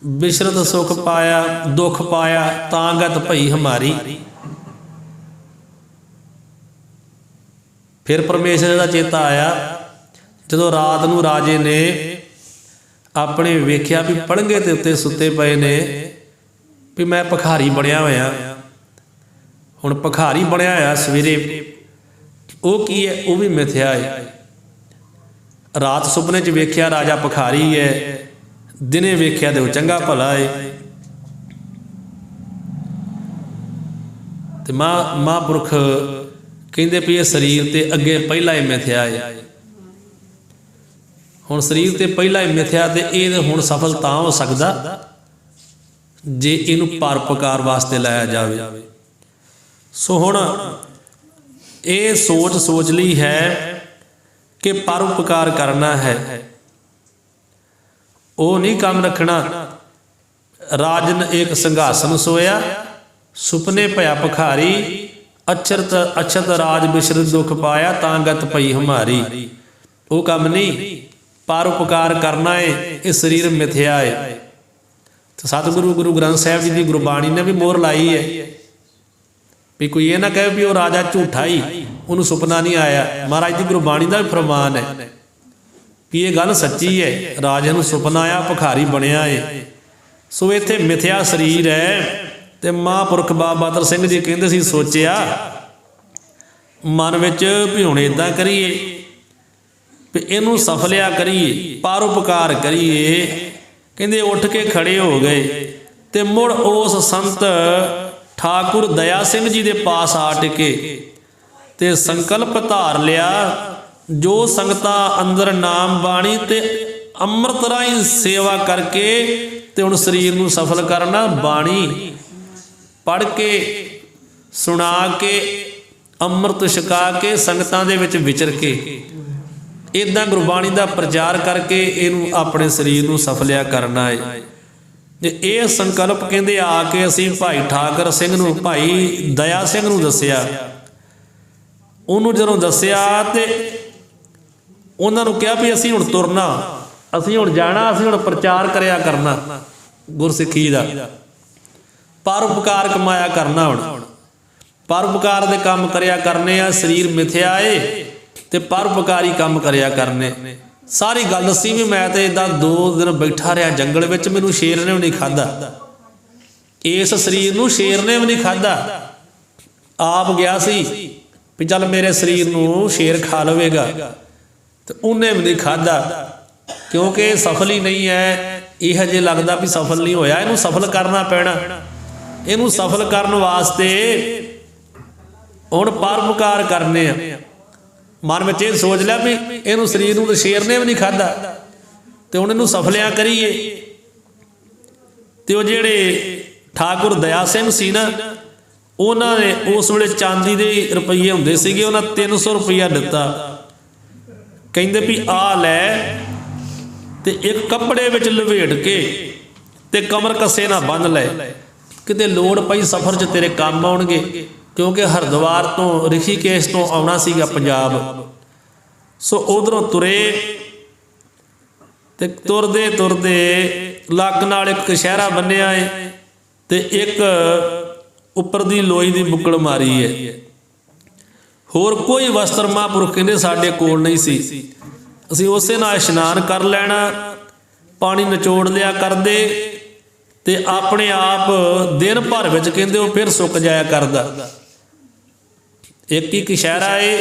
ਬਿਸ਼ਰਤ ਸੁਖ ਪਾਇਆ, ਦੁੱਖ ਪਾਇਆ ਤਾਂ ਗਤ ਭਈ ਹਮਾਰੀ। ਫਿਰ ਪਰਮੇਸ਼ਰ ਦਾ ਚੇਤਾ ਆਇਆ ਜਦੋਂ ਰਾਤ ਨੂੰ ਰਾਜੇ ਨੇ ਆਪਣੇ ਵੇਖਿਆ ਵੀ ਪਲੰਘੇ ਦੇ ਉੱਤੇ ਸੁੱਤੇ ਪਏ ਨੇ ਵੀ ਮੈਂ ਭਿਖਾਰੀ ਬਣਿਆ ਹੋਇਆ। ਹੁਣ ਭਿਖਾਰੀ ਬਣਿਆ ਹੋਇਆ ਸਵੇਰੇ ਉਹ ਕੀ ਹੈ, ਉਹ ਵੀ ਮਿਥਿਆ ਹੈ। ਰਾਤ ਸੁਪਨੇ 'ਚ ਵੇਖਿਆ ਰਾਜਾ ਭਿਖਾਰੀ ਹੈ, ਦਿਨੇ ਵੇਖਿਆ ਤੇ ਉਹ ਚੰਗਾ ਭਲਾ ਹੈ। ਤੇ ਮਹਾਂਪੁਰਖ ਕਹਿੰਦੇ ਵੀ ਇਹ ਸਰੀਰ ਤੇ ਅੱਗੇ ਪਹਿਲਾਂ ਹੀ ਮਿਥਿਆ ਹੈ। ਹੁਣ ਸਰੀਰ ਤੇ ਪਹਿਲਾਂ ਹੀ ਮਿਥਿਆ ਤੇ ਇਹ ਹੁਣ ਸਫਲ ਤਾਂ ਹੋ ਸਕਦਾ ਜੇ ਇਹਨੂੰ ਪਰਉਪਕਾਰ ਵਾਸਤੇ ਲਾਇਆ ਜਾਵੇ। ਸੋ ਹੁਣ ਇਹ ਸੋਚ ਲਈ ਹੈ ਕਿ ਪਰਉਪਕਾਰ ਕਰਨਾ ਹੈ, ਉਹ ਨਹੀਂ ਕੰਮ ਰੱਖਣਾ। ਰਾਜਨ ਇੱਕ ਸਿੰਘਾਸਨ ਸੋਇਆ, ਸੁਪਨੇ ਭਇਆ ਭਿਖਾਰੀ, ਅਛਤ ਰਾਜ ਬਿਸਰਤ ਦੁੱਖ ਪਾਇਆ, ਤਾਂ ਗਤ ਪਈ ਹਮਾਰੀ। ਉਹ ਕੰਮ ਨਹੀਂ, ਪਰਉਪਕਾਰ ਕਰਨਾ ਹੈ। ਇਹ ਸਰੀਰ ਮਿਥਿਆ ਹੈ। ਤੇ ਸਤਿਗੁਰੂ ਗੁਰੂ ਗ੍ਰੰਥ ਸਾਹਿਬ ਜੀ ਦੀ ਗੁਰਬਾਣੀ ਨੇ ਵੀ ਮੋਹਰ ਲਾਈ ਹੈ ਵੀ ਕੋਈ ਇਹ ਨਾ ਕਹੇ ਵੀ ਉਹ ਰਾਜਾ ਝੂਠਾ ਹੀ, ਉਹਨੂੰ ਸੁਪਨਾ ਨਹੀਂ ਆਇਆ। ਮਹਾਰਾਜ ਦੀ ਗੁਰਬਾਣੀ ਦਾ ਵੀ ਫਰਮਾਨ ਹੈ ਵੀ ਇਹ ਗੱਲ ਸੱਚੀ ਹੈ, ਰਾਜੇ ਨੂੰ ਸੁਪਨਾ ਆਇਆ, ਭਿਖਾਰੀ ਬਣਿਆ ਹੈ। ਸੋ ਇੱਥੇ ਮਿਥਿਆ ਸਰੀਰ ਹੈ। ਤੇ ਮਹਾਂਪੁਰਖ ਬਾਬਾ ਬਹਾਦਰ ਸਿੰਘ ਜੀ ਕਹਿੰਦੇ ਸੀ, ਸੋਚਿਆ ਮਨ ਵਿੱਚ ਵੀ ਹੁਣ ਇੱਦਾਂ ਕਰੀਏ ਵੀ ਇਹਨੂੰ ਸਫਲਿਆ ਕਰੀਏ, ਪਰਉਪਕਾਰ ਕਰੀਏ। ਕਹਿੰਦੇ ਉੱਠ ਕੇ ਖੜੇ ਹੋ ਗਏ ਤੇ ਮੁੜ ਉਸ ਸੰਤ ਠਾਕੁਰ ਦਇਆ ਸਿੰਘ ਜੀ ਦੇ ਪਾਸ ਆ ਟਿਕੇ ਤੇ ਸੰਕਲਪ ਧਾਰ ਲਿਆ, ਜੋ ਸੰਗਤਾਂ ਅੰਦਰ ਨਾਮ ਬਾਣੀ ਤੇ ਅੰਮ੍ਰਿਤ ਰਾਹੀਂ ਸੇਵਾ ਕਰਕੇ ਤੇ ਹੁਣ ਸਰੀਰ ਨੂੰ ਸਫਲ ਕਰਨਾ। ਬਾਣੀ ਪੜ੍ਹ ਕੇ, ਸੁਣਾ ਕੇ, ਅੰਮ੍ਰਿਤ ਛਕਾ ਕੇ, ਸੰਗਤਾਂ ਦੇ ਵਿੱਚ ਵਿਚਰ ਕੇ, ਇੱਦਾਂ ਗੁਰਬਾਣੀ ਦਾ ਪ੍ਰਚਾਰ ਕਰਕੇ ਇਹਨੂੰ ਆਪਣੇ ਸਰੀਰ ਨੂੰ ਸਫਲਿਆ ਕਰਨਾ ਹੈ। ਤੇ ਇਹ ਸੰਕਲਪ ਕਹਿੰਦੇ ਆ ਕੇ ਅਸੀਂ ਭਾਈ ਠਾਕਰ ਸਿੰਘ ਨੂੰ, ਭਾਈ ਦਇਆ ਸਿੰਘ ਨੂੰ ਦੱਸਿਆ। ਉਹਨੂੰ ਜਦੋਂ ਦੱਸਿਆ ਤੇ ਉਹਨਾਂ ਨੂੰ ਕਿਹਾ ਵੀ ਅਸੀਂ ਹੁਣ ਤੁਰਨਾ, ਅਸੀਂ ਹੁਣ ਜਾਣਾ, ਅਸੀਂ ਹੁਣ ਪ੍ਰਚਾਰ ਕਰਿਆ ਕਰਨਾ ਗੁਰਸਿੱਖੀ ਦਾ, ਪਰਉਪਕਾਰ ਕਮਾਇਆ ਕਰਨਾ। ਹੁਣ ਪਰਉਪਕਾਰ ਦੇ ਕੰਮ ਕਰਿਆ ਕਰਨੇ ਆ। ਸਰੀਰ ਮਿਥਿਆ ਏ ਤੇ ਪਰਉਪਕਾਰੀ ਕੰਮ ਕਰਿਆ ਕਰਨੇ। ਸਾਰੀ ਗੱਲ ਦੱਸੀ ਵੀ ਮੈਂ ਤੇ ਇਦਾਂ 2 ਦਿਨ ਬੈਠਾ ਰਿਹਾ ਜੰਗਲ ਵਿੱਚ, ਮੈਨੂੰ ਸ਼ੇਰ ਨੇ ਵੀ ਨਹੀਂ ਖਾਧਾ। ਇਸ ਸਰੀਰ ਨੂੰ ਸ਼ੇਰ ਨੇ ਵੀ ਨਹੀਂ ਖਾਧਾ। ਆਪ ਗਿਆ ਸੀ ਵੀ ਚੱਲ ਮੇਰੇ ਸਰੀਰ ਨੂੰ ਸ਼ੇਰ ਖਾ ਲਵੇਗਾ, ਤੇ ਉਹਨੇ ਵੀ ਨਹੀਂ ਖਾਧਾ, ਕਿਉਂਕਿ ਇਹ ਸਫਲ ਹੀ ਨਹੀਂ ਹੈ। ਇਹ ਹਜੇ ਲੱਗਦਾ ਵੀ ਸਫਲ ਨਹੀਂ ਹੋਇਆ, ਇਹਨੂੰ ਸਫਲ ਕਰਨਾ ਪੈਣਾ। ਇਹਨੂੰ ਸਫਲ ਕਰਨ ਵਾਸਤੇ ਹੁਣ ਪਰਉਪਕਾਰ ਕਰਨੇ ਆ। ਮਨ ਵਿੱਚ ਇਹ ਸੋਚ ਲਿਆ ਵੀ ਇਹਨੂੰ ਸਰੀਰ ਨੂੰ ਤਾਂ ਸ਼ੇਰ ਨੇ ਵੀ ਨਹੀਂ ਖਾਧਾ, ਤੇ ਹੁਣ ਇਹਨੂੰ ਸਫਲਿਆ ਕਰੀਏ। ਤੇ ਉਹ ਜਿਹੜੇ ਠਾਕੁਰ ਦਇਆ ਸਿੰਘ ਸੀ ਨਾ, ਉਹਨਾਂ ਨੇ ਉਸ ਵੇਲੇ ਚਾਂਦੀ ਦੇ ਰੁਪਈਏ ਹੁੰਦੇ ਸੀਗੇ, ਉਹਨਾਂ 300 ਰੁਪਈਆ ਦਿੱਤਾ। ਕਹਿੰਦੇ ਵੀ ਆ ਲੈ ਤੇ ਇੱਕ ਕੱਪੜੇ ਵਿੱਚ ਲਵੇਟ ਕੇ ਤੇ ਕਮਰ ਕੱਸੇ ਨਾਲ ਬੰਨ੍ਹ ਲੈ, ਕਿਤੇ ਲੋੜ ਪਈ ਸਫ਼ਰ 'ਚ ਤੇਰੇ ਕੰਮ ਆਉਣਗੇ। ਕਿਉਂਕਿ ਹਰਿਦੁਆਰ ਤੋਂ, ਰਿਸ਼ੀਕੇਸ਼ ਤੋਂ ਆਉਣਾ ਸੀਗਾ ਪੰਜਾਬ। ਸੋ ਉਧਰੋਂ ਤੁਰੇ ਤੇ ਤੁਰਦੇ ਤੁਰਦੇ ਲੱਕ ਨਾਲ ਇੱਕ ਕਸ਼ਹਿਰਾ ਬੰਨਿਆ ਹੈ ਤੇ ਇੱਕ ਉੱਪਰ ਦੀ ਲੋਈ ਦੀ ਬੁੱਕਲ ਮਾਰੀ ਹੈ। ਹੋਰ ਕੋਈ ਵਸਤਰ ਮਹਾਂਪੁਰਖ ਕਹਿੰਦੇ ਸਾਡੇ ਕੋਲ ਨਹੀਂ ਸੀ। ਅਸੀਂ ਉਸੇ ਨਾਲ ਇਸ਼ਨਾਨ ਕਰ ਲੈਣਾ, ਪਾਣੀ ਨਿਚੋੜ ਲਿਆ ਕਰਦੇ ਤੇ ਆਪਣੇ ਆਪ ਦਿਨ ਭਰ ਵਿੱਚ ਕਹਿੰਦੇ ਉਹ ਫਿਰ ਸੁੱਕ ਜਾਇਆ ਕਰਦਾ। ਇੱਕ ਹੀ ਕਸ਼ਹਿਰਾ ਏ,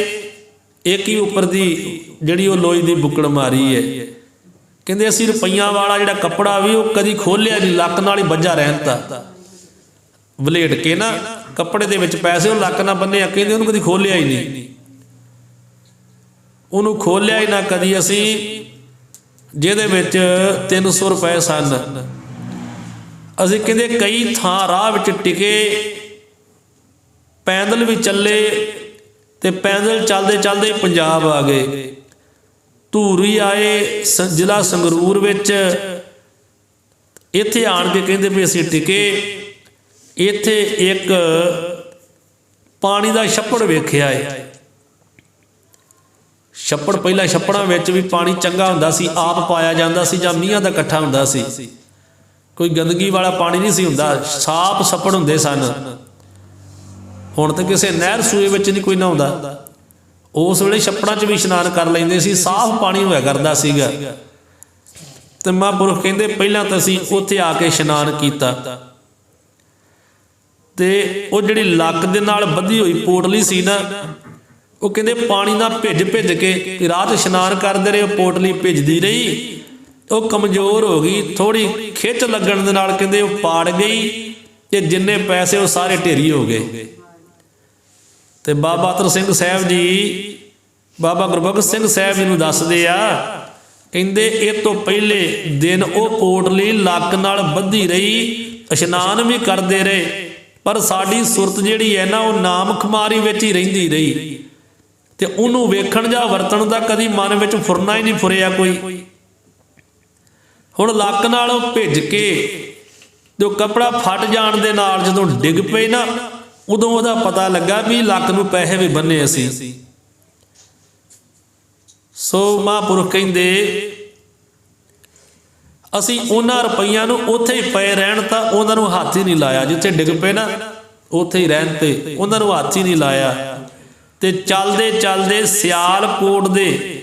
ਇੱਕ ਹੀ ਉੱਪਰ ਦੀ ਜਿਹੜੀ ਉਹ ਲੋਈ ਦੀ ਬੁੱਕਲ ਮਾਰੀ ਹੈ। ਕਹਿੰਦੇ ਅਸੀਂ ਰੁਪਈਆਂ ਵਾਲਾ ਜਿਹੜਾ ਕੱਪੜਾ ਵੀ ਉਹ ਕਦੀ ਖੋਲਿਆ ਨਹੀਂ, ਲੱਕ ਨਾਲ ਹੀ ਬੱਝਾ ਰਹਿੰਦਾ। ਵਲੇਟ ਕੇ ਨਾ ਕੱਪੜੇ ਦੇ ਵਿੱਚ ਪੈਸੇ ਉਹ ਲੱਕ ਨਾਲ ਬੰਨਿਆ, ਕਹਿੰਦੇ ਉਹਨੂੰ ਕਦੀ ਖੋਲਿਆ ਹੀ ਨਹੀਂ, ਉਹਨੂੰ ਖੋਲਿਆ ਹੀ ਨਾ ਕਦੀ ਅਸੀਂ, ਜਿਹਦੇ ਵਿੱਚ 300 ਰੁਪਏ ਸਨ। ਅਸੀਂ ਕਹਿੰਦੇ ਕਈ ਥਾਂ ਰਾਹ ਵਿੱਚ ਟਿਕੇ, ਪੈਦਲ ਵੀ ਚੱਲੇ ਤੇ ਪੈਦਲ ਚੱਲਦੇ ਚੱਲਦੇ ਪੰਜਾਬ ਆ ਗਏ। ਧੂਰੀ ਆਏ ਜ਼ਿਲ੍ਹਾ ਸੰਗਰੂਰ ਵਿੱਚ। ਇੱਥੇ ਆਣ ਕੇ ਕਹਿੰਦੇ ਵੀ ਅਸੀਂ ਟਿਕੇ। ਇੱਥੇ ਇੱਕ ਪਾਣੀ ਦਾ ਛੱਪੜ ਵੇਖਿਆ ਹੈ। ਛੱਪੜ, ਪਹਿਲਾਂ ਛੱਪੜਾਂ ਵਿੱਚ ਵੀ ਪਾਣੀ ਚੰਗਾ ਹੁੰਦਾ ਸੀ, ਆਪ ਪਾਇਆ ਜਾਂਦਾ ਸੀ ਜਾਂ ਮੀਂਹਾਂ ਦਾ ਇਕੱਠਾ ਹੁੰਦਾ ਸੀ। ਕੋਈ ਗੰਦਗੀ ਵਾਲਾ ਪਾਣੀ ਨਹੀਂ ਸੀ ਹੁੰਦਾ, ਸਾਫ਼ ਛੱਪੜ ਹੁੰਦੇ ਸਨ। ਹੁਣ ਤਾਂ ਕਿਸੇ ਨਹਿਰ ਸੂਏ ਵਿੱਚ ਨਹੀਂ ਕੋਈ ਨਹਾਉਂਦਾ। ਉਸ ਵੇਲੇ ਛੱਪੜਾਂ 'ਚ ਵੀ ਇਸ਼ਨਾਨ ਕਰ ਲੈਂਦੇ ਸੀ, ਸਾਫ਼ ਪਾਣੀ ਹੋਇਆ ਕਰਦਾ ਸੀਗਾ। ਤੇ ਮਹਾਂਪੁਰਖ ਕਹਿੰਦੇ ਪਹਿਲਾਂ ਤਾਂ ਅਸੀਂ ਉੱਥੇ ਆ ਕੇ ਇਸ਼ਨਾਨ ਕੀਤਾ ਤੇ ਉਹ ਜਿਹੜੀ ਲੱਕ ਦੇ ਨਾਲ ਬੱਧੀ ਹੋਈ ਪੋਟਲੀ ਸੀ ਨਾ, ਉਹ ਕਹਿੰਦੇ ਪਾਣੀ ਨਾਲ ਭਿੱਜ ਕੇ ਰਾਤ ਇਸ਼ਨਾਨ ਕਰਦੇ ਰਹੇ, ਉਹ ਪੋਟਲੀ ਭਿੱਜਦੀ ਰਹੀ, ਉਹ ਕਮਜ਼ੋਰ ਹੋ ਗਈ, ਥੋੜੀ ਖਿੱਚ ਲੱਗਣ ਦੇ ਨਾਲ ਕਹਿੰਦੇ ਉਹ ਪਾੜ ਗਈ ਤੇ ਜਿੰਨੇ ਪੈਸੇ ਉਹ ਸਾਰੇ ਢੇਰੀ ਹੋ ਗਏ। ਤੇ ਬਾਬਾ ਅਤਰ ਸਿੰਘ ਸਾਹਿਬ ਜੀ, ਬਾਬਾ ਗੁਰਬਖਸ਼ ਸਿੰਘ ਸਾਹਿਬ ਜੀ ਨੂੰ ਦੱਸਦੇ ਆ, ਕਹਿੰਦੇ ਇਹ ਤੋਂ ਪਹਿਲੇ ਦਿਨ ਉਹ ਪੋਟਲੀ ਲੱਕ ਨਾਲ ਬੱਧੀ ਰਹੀ, ਇਸ਼ਨਾਨ ਵੀ ਕਰਦੇ ਰਹੇ, ਪਰ ਸਾਡੀ ਸੁਰਤ ਜਿਹੜੀ ਹੈ ਨਾ ਉਹ ਨਾਮ ਖੁਮਾਰੀ ਵਿੱਚ ਹੀ ਰਹਿੰਦੀ ਰਹੀ ਤੇ ਉਹਨੂੰ ਵੇਖਣ ਜਾਂ ਵਰਤਣ ਦਾ ਕਦੀ ਮਨ ਵਿੱਚ ਫੁਰਨਾ ਹੀ ਨਹੀਂ ਫੁਰਿਆ ਕੋਈ। ਹੁਣ ਲੱਕ ਨਾਲ ਉਹ ਭਿੱਜ ਕੇ ਜੋ ਕੱਪੜਾ ਫਟ ਜਾਣ ਦੇ ਨਾਲ ਜਦੋਂ ਡਿੱਗ ਪਏ ਨਾ, ਉਦੋਂ ਉਹਦਾ ਪਤਾ ਲੱਗਾ ਵੀ ਲੱਕ ਨੂੰ ਪੈਸੇ ਵੀ ਬੰਨੇ ਅਸੀਂ। ਸੋ ਮਹਾਂਪੁਰਖ ਕਹਿੰਦੇ ਅਸੀਂ ਉਹਨਾਂ ਰੁਪਈਆਂ ਨੂੰ ਉੱਥੇ ਹੀ ਪਏ ਰਹਿਣ ਤਾਂ ਉਹਨਾਂ ਨੂੰ ਹੱਥ ਹੀ ਨਹੀਂ ਲਾਇਆ, ਜਿੱਥੇ ਡਿੱਗ ਪਏ ਨਾ ਉੱਥੇ ਹੀ ਰਹਿਣ ਤੇ ਉਹਨਾਂ ਨੂੰ ਹੱਥ ਹੀ ਨਹੀਂ ਲਾਇਆ। ਤੇ ਚੱਲਦੇ ਸਿਆਲਕੋਟ ਦੇ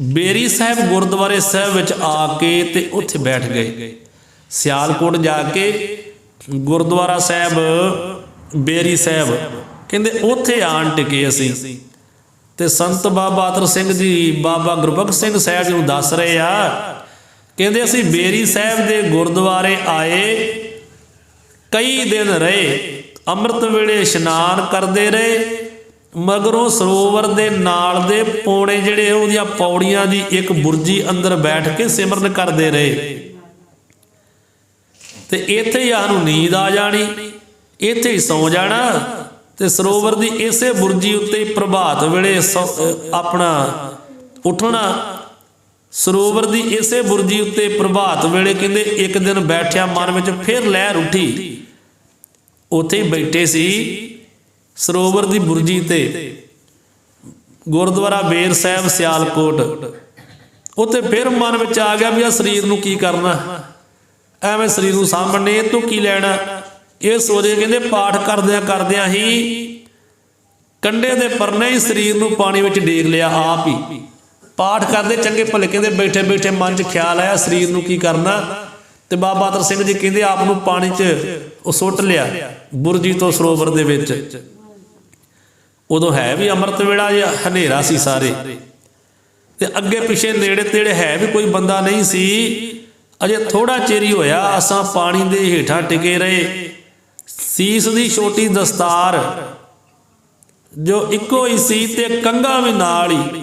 ਬੇਰੀ ਸਾਹਿਬ ਗੁਰਦੁਆਰੇ ਸਾਹਿਬ ਵਿੱਚ ਆ ਕੇ ਤੇ ਉੱਥੇ ਬੈਠ ਗਏ। ਸਿਆਲਕੋਟ ਜਾ ਕੇ ਗੁਰਦੁਆਰਾ ਸਾਹਿਬ ਬੇਰੀ ਸਾਹਿਬ ਕਹਿੰਦੇ ਉੱਥੇ ਆਣ ਟਿਕੇ ਅਸੀਂ। ਤੇ ਸੰਤ ਬਾਬਾ ਅਤਰ ਸਿੰਘ ਜੀ, ਬਾਬਾ ਗੁਰਬਖਸ਼ ਸਿੰਘ ਸਾਹਿਬ ਜੀ ਨੂੰ ਦੱਸ ਰਹੇ ਆ, ਕਹਿੰਦੇ ਅਸੀਂ ਬੇਰੀ ਸਾਹਿਬ ਦੇ ਗੁਰਦੁਆਰੇ ਆਏ, ਕਈ ਦਿਨ ਰਹੇ, ਅੰਮ੍ਰਿਤ ਵੇਲੇ ਇਸ਼ਨਾਨ ਕਰਦੇ ਰਹੇ, ਮਗਰੋਂ ਸਰੋਵਰ ਦੇ ਨਾਲ ਦੇ ਪੌਣੇ ਜਿਹੜੇ ਉਹਦੀਆਂ ਪੌੜੀਆਂ ਦੀ ਇੱਕ ਬੁਰਜੀ ਅੰਦਰ ਬੈਠ ਕੇ ਸਿਮਰਨ ਕਰਦੇ ਰਹੇ। ਤੇ ਇੱਥੇ ਹੀ ਸਾਨੂੰ ਨੀਂਦ ਆ ਜਾਣੀ, ਇੱਥੇ ਹੀ ਸੌਂ ਜਾਣਾ ਤੇ ਸਰੋਵਰ ਦੀ ਇਸੇ ਬੁਰਜੀ ਉੱਤੇ ਪ੍ਰਭਾਤ ਵੇਲੇ ਆਪਣਾ ਉੱਠਣਾ। ਸਰੋਵਰ ਦੀ ਇਸੇ ਬੁਰਜੀ ਉੱਤੇ ਪ੍ਰਭਾਤ ਵੇਲੇ ਕਹਿੰਦੇ ਇੱਕ ਦਿਨ ਬੈਠਿਆ ਮਨ ਵਿੱਚ ਫਿਰ ਲਹਿਰ ਉੱਠੀ, ਉੱਥੇ ਹੀ ਬੈਠੇ ਸੀ ਸਰੋਵਰ ਦੀ ਬੁਰਜੀ ਤੇ, ਗੁਰਦੁਆਰਾ ਬੇਰ ਸਾਹਿਬ ਸਿਆਲਕੋਟ। ਉੱਥੇ ਫਿਰ ਮਨ ਵਿੱਚ ਆ ਗਿਆ ਵੀ ਆ ਸਰੀਰ ਨੂੰ ਕੀ ਕਰਨਾ, ਐਵੇਂ ਸਰੀਰ ਨੂੰ ਸਾਂਭਣੇ, ਇਹ ਤੋਂ ਕੀ ਲੈਣਾ। ਇਹ ਸੋਚੇ ਕਹਿੰਦੇ ਪਾਠ ਕਰਦਿਆਂ ਹੀ ਕੰਡੇ ਦੇ ਪਰਨੇ ਹੀ ਸਰੀਰ ਨੂੰ ਪਾਣੀ ਵਿੱਚ ਡੇਗ ਲਿਆ ਆਪ ਹੀ। ਪਾਠ ਕਰਦੇ ਚੰਗੇ ਭਲੇ ਕਹਿੰਦੇ ਬੈਠੇ ਮਨ 'ਚ ਖਿਆਲ ਆਇਆ ਸਰੀਰ ਨੂੰ ਕੀ ਕਰਨਾ, ਤੇ ਬਾਬਾ ਅਤਰ ਸਿੰਘ ਜੀ ਕਹਿੰਦੇ ਆਪ ਨੂੰ ਪਾਣੀ 'ਚ ਉਹ ਸੁੱਟ ਲਿਆ ਬੁਰਜੀ ਤੋਂ ਸਰੋਵਰ ਦੇ ਵਿੱਚ। ਉਦੋਂ ਹੈ ਵੀ ਅੰਮ੍ਰਿਤ ਵੇਲਾ ਜਾਂ ਹਨੇਰਾ ਸੀ ਸਾਰੇ, ਤੇ ਅੱਗੇ ਪਿੱਛੇ ਨੇੜੇ ਤੇੜੇ ਹੈ ਵੀ ਕੋਈ ਬੰਦਾ ਨਹੀਂ ਸੀ। ਅਜੇ ਥੋੜਾ ਚਿਰ ਹੀ ਹੋਇਆ ਅਸਾਂ ਪਾਣੀ ਦੇ ਹੇਠਾਂ ਟਿਕੇ ਰਹੇ। ਸੀਸ ਦੀ ਛੋਟੀ ਦਸਤਾਰ ਜੋ ਇੱਕੋ ਹੀ ਸੀ ਤੇ ਕੰਘਾ ਵੀ ਨਾਲ ਹੀ,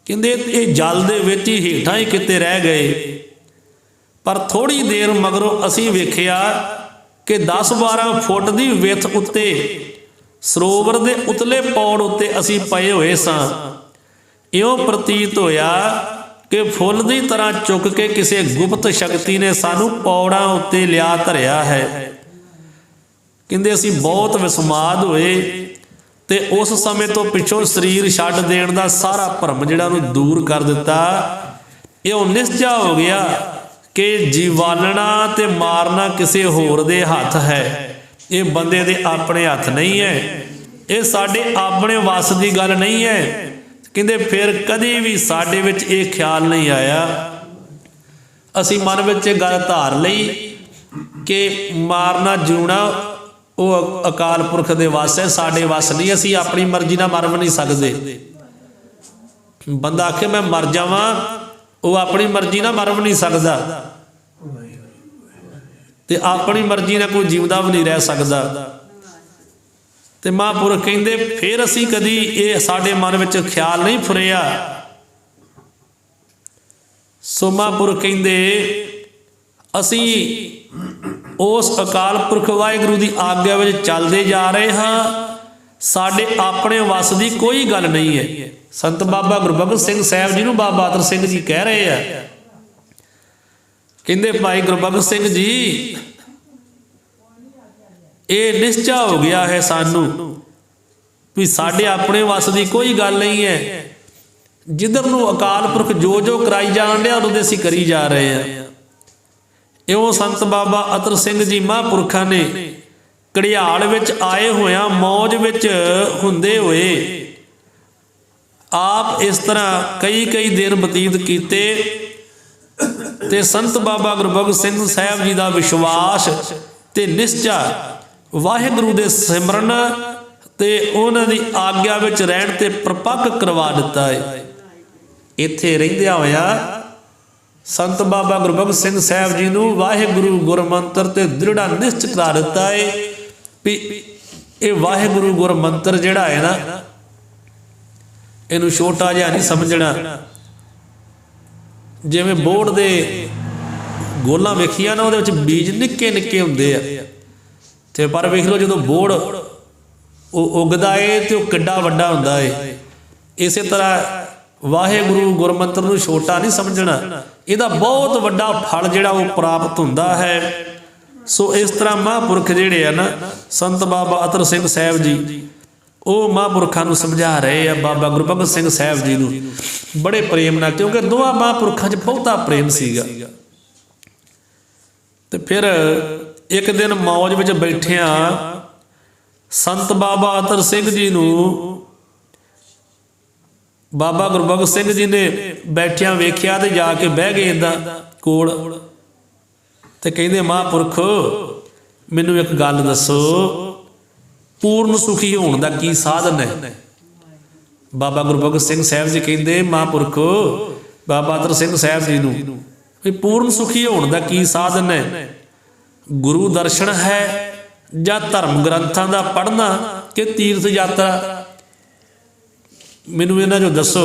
ਕਹਿੰਦੇ ਇਹ ਜਲ ਦੇ ਵਿੱਚ ਹੀ ਹੇਠਾਂ ਹੀ ਕਿਤੇ ਰਹਿ ਗਏ। ਪਰ ਥੋੜੀ ਦੇਰ ਮਗਰੋਂ ਅਸੀਂ ਵੇਖਿਆ ਕਿ 10-12 ਫੁੱਟ ਦੀ ਵਿੱਥ ਉੱਤੇ ਸਰੋਵਰ ਦੇ ਉਤਲੇ ਪੌੜ ਉੱਤੇ ਅਸੀਂ ਪਏ ਹੋਏ ਸਾਂ। ਇਉਂ ਪ੍ਰਤੀਤ ਹੋਇਆ ਕਿ ਫੁੱਲ ਦੀ ਤਰ੍ਹਾਂ ਚੁੱਕ ਕੇ ਕਿਸੇ ਗੁਪਤ ਸ਼ਕਤੀ ਨੇ ਸਾਨੂੰ ਪੌੜਾਂ ਉੱਤੇ ਲਿਆ ਧਰਿਆ ਹੈ। ਕਹਿੰਦੇ ਅਸੀਂ ਬਹੁਤ ਵਿਸਮਾਦ ਹੋਏ ਤੇ ਉਸ ਸਮੇਂ ਤੋਂ ਪਿੱਛੋਂ ਸਰੀਰ ਛੱਡ ਦੇਣ ਦਾ ਸਾਰਾ ਭਰਮ ਜਿਹੜਾ ਉਹਨੂੰ ਦੂਰ ਕਰ ਦਿੱਤਾ। ਇਹ ਨਿਸ਼ਚਾ ਹੋ ਗਿਆ ਕਿ ਜੀਵਾਲਣਾ ਤੇ ਮਾਰਨਾ ਕਿਸੇ ਹੋਰ ਦੇ ਹੱਥ ਹੈ, ਇਹ ਬੰਦੇ ਦੇ ਆਪਣੇ ਹੱਥ ਨਹੀਂ ਹੈ, ਇਹ ਸਾਡੇ ਆਪਣੇ ਵੱਸ ਦੀ ਗੱਲ ਨਹੀਂ ਹੈ। ਕਹਿੰਦੇ ਫਿਰ ਕਦੇ ਵੀ ਸਾਡੇ ਵਿੱਚ ਇਹ ਖਿਆਲ ਨਹੀਂ ਆਇਆ। ਅਸੀਂ ਮਨ ਵਿੱਚ ਇਹ ਗੱਲ ਧਾਰ ਲਈ ਕਿ ਮਾਰਨਾ ਜਿਉਣਾ ਉਹ ਅਕਾਲ ਪੁਰਖ ਦੇ ਵੱਸ ਹੈ, ਸਾਡੇ ਵੱਸ ਨਹੀਂ। ਅਸੀਂ ਆਪਣੀ ਮਰਜ਼ੀ ਨਾਲ ਮਰ ਵੀ ਨਹੀਂ ਸਕਦੇ। ਬੰਦਾ ਆਖੇ ਮੈਂ ਮਰ ਜਾਵਾਂ, ਉਹ ਆਪਣੀ ਮਰਜ਼ੀ ਨਾਲ ਮਰ ਵੀ ਨਹੀਂ ਸਕਦਾ ਤੇ ਆਪਣੀ ਮਰਜ਼ੀ ਨਾਲ ਕੋਈ ਜਿਉਂਦਾ ਵੀ ਨਹੀਂ ਰਹਿ ਸਕਦਾ। ਤੇ ਮਹਾਂਪੁਰਖ ਕਹਿੰਦੇ ਫਿਰ ਅਸੀਂ ਕਦੀ ਇਹ ਸਾਡੇ ਮਨ ਵਿੱਚ ਖਿਆਲ ਨਹੀਂ ਫੁਰਿਆ। ਸੋ ਮਹਾਂਪੁਰਖ ਕਹਿੰਦੇ ਅਸੀਂ ਉਸ ਅਕਾਲ ਪੁਰਖ ਵਾਹਿਗੁਰੂ ਦੀ ਆਗਿਆ ਵਿੱਚ ਚੱਲਦੇ ਜਾ ਰਹੇ ਹਾਂ, ਸਾਡੇ ਆਪਣੇ ਵੱਸ ਦੀ ਕੋਈ ਗੱਲ ਨਹੀਂ ਹੈ। ਸੰਤ ਬਾਬਾ ਗੁਰਬਖਸ਼ ਸਿੰਘ ਸਾਹਿਬ ਜੀ ਨੂੰ ਬਾਬਾ ਅਤਰ ਸਿੰਘ ਜੀ ਕਹਿ ਰਹੇ ਆ, ਕਹਿੰਦੇ ਭਾਈ ਗੁਰਬਖਸ਼ ਸਿੰਘ ਜੀ ਇਹ ਨਿਸ਼ਚਾ ਹੋ ਗਿਆ ਹੈ ਸਾਨੂੰ ਵੀ ਸਾਡੇ ਆਪਣੇ ਵੱਸ ਦੀ ਕੋਈ ਗੱਲ ਨਹੀਂ ਹੈ। ਜਿੱਧਰ ਨੂੰ ਅਕਾਲ ਪੁਰਖ ਜੋ ਕਰਾਈ ਜਾਣ ਡਿਆ ਉਹਦੇ ਅਸੀਂ ਕਰੀ ਜਾ ਰਹੇ ਹਾਂ। ਇਉਂ ਸੰਤ ਬਾਬਾ ਅਤਰ ਸਿੰਘ ਜੀ ਮਹਾਂਪੁਰਖਾਂ ਨੇ ਘੜਿਆਲ ਵਿੱਚ ਆਏ ਹੋਇਆਂ ਮੌਜ ਵਿੱਚ ਹੁੰਦੇ ਹੋਏ ਆਪ ਇਸ ਤਰ੍ਹਾਂ ਕਈ ਦਿਨ ਬਤੀਤ ਕੀਤੇ ਤੇ ਸੰਤ ਬਾਬਾ ਗੁਰਬਖਸ਼ ਸਿੰਘ ਸਾਹਿਬ ਜੀ ਦਾ ਵਿਸ਼ਵਾਸ ਤੇ ਨਿਸ਼ਚਾ ਵਾਹਿਗੁਰੂ ਦੇ ਸਿਮਰਨ ਤੇ ਉਹਨਾਂ ਦੀ ਆਗਿਆ ਵਿੱਚ ਰਹਿਣ ਤੇ ਪ੍ਰਪੱਕ ਕਰਵਾ ਦਿੱਤਾ ਹੈ। ਇੱਥੇ ਰਹਿੰਦਿਆਂ ਹੋਇਆ ਸੰਤ ਬਾਬਾ ਗੁਰਬਖਸ਼ ਸਿੰਘ ਸਾਹਿਬ ਜੀ ਨੂੰ ਵਾਹਿਗੁਰੂ ਗੁਰਮੰਤਰ ਤੇ ਦ੍ਰਿੜਾ ਨਿਸ਼ਚੈ ਕਰਾ ਦਿੱਤਾ ਹੈ ਵੀ ਇਹ ਵਾਹਿਗੁਰੂ ਗੁਰਮੰਤਰ ਜਿਹੜਾ ਹੈ ਨਾ, ਇਹਨੂੰ ਛੋਟਾ ਜਿਹਾ ਨਹੀਂ ਸਮਝਣਾ। ਜਿਵੇਂ ਬੋੜ ਦੇ ਗੋਲਾਂ ਵੇਖੀਆਂ ਨਾ, ਉਹਦੇ ਵਿੱਚ ਬੀਜ ਨਿੱਕੇ ਨਿੱਕੇ ਹੁੰਦੇ ਆ, ਤੇ ਪਰ ਵੇਖ ਲਓ ਜਦੋਂ ਬੋੜ ਉਹ ਉੱਗਦਾ ਏ ਤੇ ਉਹ ਕਿੱਡਾ ਵੱਡਾ ਹੁੰਦਾ ਏ। ਇਸੇ ਤਰ੍ਹਾਂ ਵਾਹਿਗੁਰੂ ਗੁਰਮੰਤਰ ਨੂੰ ਛੋਟਾ ਨਹੀਂ ਸਮਝਣਾ, ਇਹਦਾ ਬਹੁਤ ਵੱਡਾ ਫਲ ਜਿਹੜਾ ਉਹ ਪ੍ਰਾਪਤ ਹੁੰਦਾ ਹੈ। ਸੋ ਇਸ ਤਰ੍ਹਾਂ ਮਹਾਂਪੁਰਖ ਜਿਹੜੇ ਆ ਨਾ, ਸੰਤ ਬਾਬਾ ਅਤਰ ਸਿੰਘ ਸਾਹਿਬ ਜੀ, ਉਹ ਮਹਾਂਪੁਰਖਾਂ ਨੂੰ ਸਮਝਾ ਰਹੇ ਆ, ਬਾਬਾ ਗੁਰਬਖਸ਼ ਸਿੰਘ ਸਾਹਿਬ ਜੀ ਨੂੰ ਬੜੇ ਪ੍ਰੇਮ ਨਾਲ, ਕਿਉਂਕਿ ਦੋਵਾਂ ਮਹਾਂਪੁਰਖਾਂ 'ਚ ਬਹੁਤਾ ਪ੍ਰੇਮ ਸੀਗਾ। ਤੇ ਫਿਰ ਇੱਕ ਦਿਨ ਮੌਜ ਵਿੱਚ ਬੈਠਿਆਂ ਸੰਤ ਬਾਬਾ ਅਤਰ ਸਿੰਘ ਜੀ ਨੂੰ ਬਾਬਾ ਗੁਰਬਖਸ਼ ਸਿੰਘ ਜੀ ਨੇ ਬੈਠਿਆਂ ਵੇਖਿਆ ਤੇ ਜਾ ਕੇ ਬਹਿ ਗਏ ਇੱਦਾਂ ਕੋਲ, ਤੇ ਕਹਿੰਦੇ ਮਹਾਂਪੁਰਖ ਮੈਨੂੰ ਇੱਕ ਗੱਲ ਦੱਸੋ, ਪੂਰਨ ਸੁਖੀ ਹੋਣ ਦਾ ਕੀ ਸਾਧਨ ਹੈ? ਬਾਬਾ ਗੁਰਬਖਸ਼ ਸਿੰਘ ਸਾਹਿਬ ਜੀ ਕਹਿੰਦੇ ਮਹਾਂਪੁਰਖ ਬਾਬਾ ਅਤਰ ਸਿੰਘ ਸਾਹਿਬ ਜੀ ਨੂੰ ਵੀ ਪੂਰਨ ਸੁਖੀ ਹੋਣ ਦਾ ਕੀ ਸਾਧਨ ਹੈ? ਗੁਰੂ ਦਰਸ਼ਨ ਹੈ ਜਾਂ ਧਰਮ ਗ੍ਰੰਥਾਂ ਦਾ ਪੜ੍ਹਨਾ ਕਿ ਤੀਰਥ ਯਾਤਰਾ? ਮੈਨੂੰ ਇਹਨਾਂ ਚੋਂ ਦੱਸੋ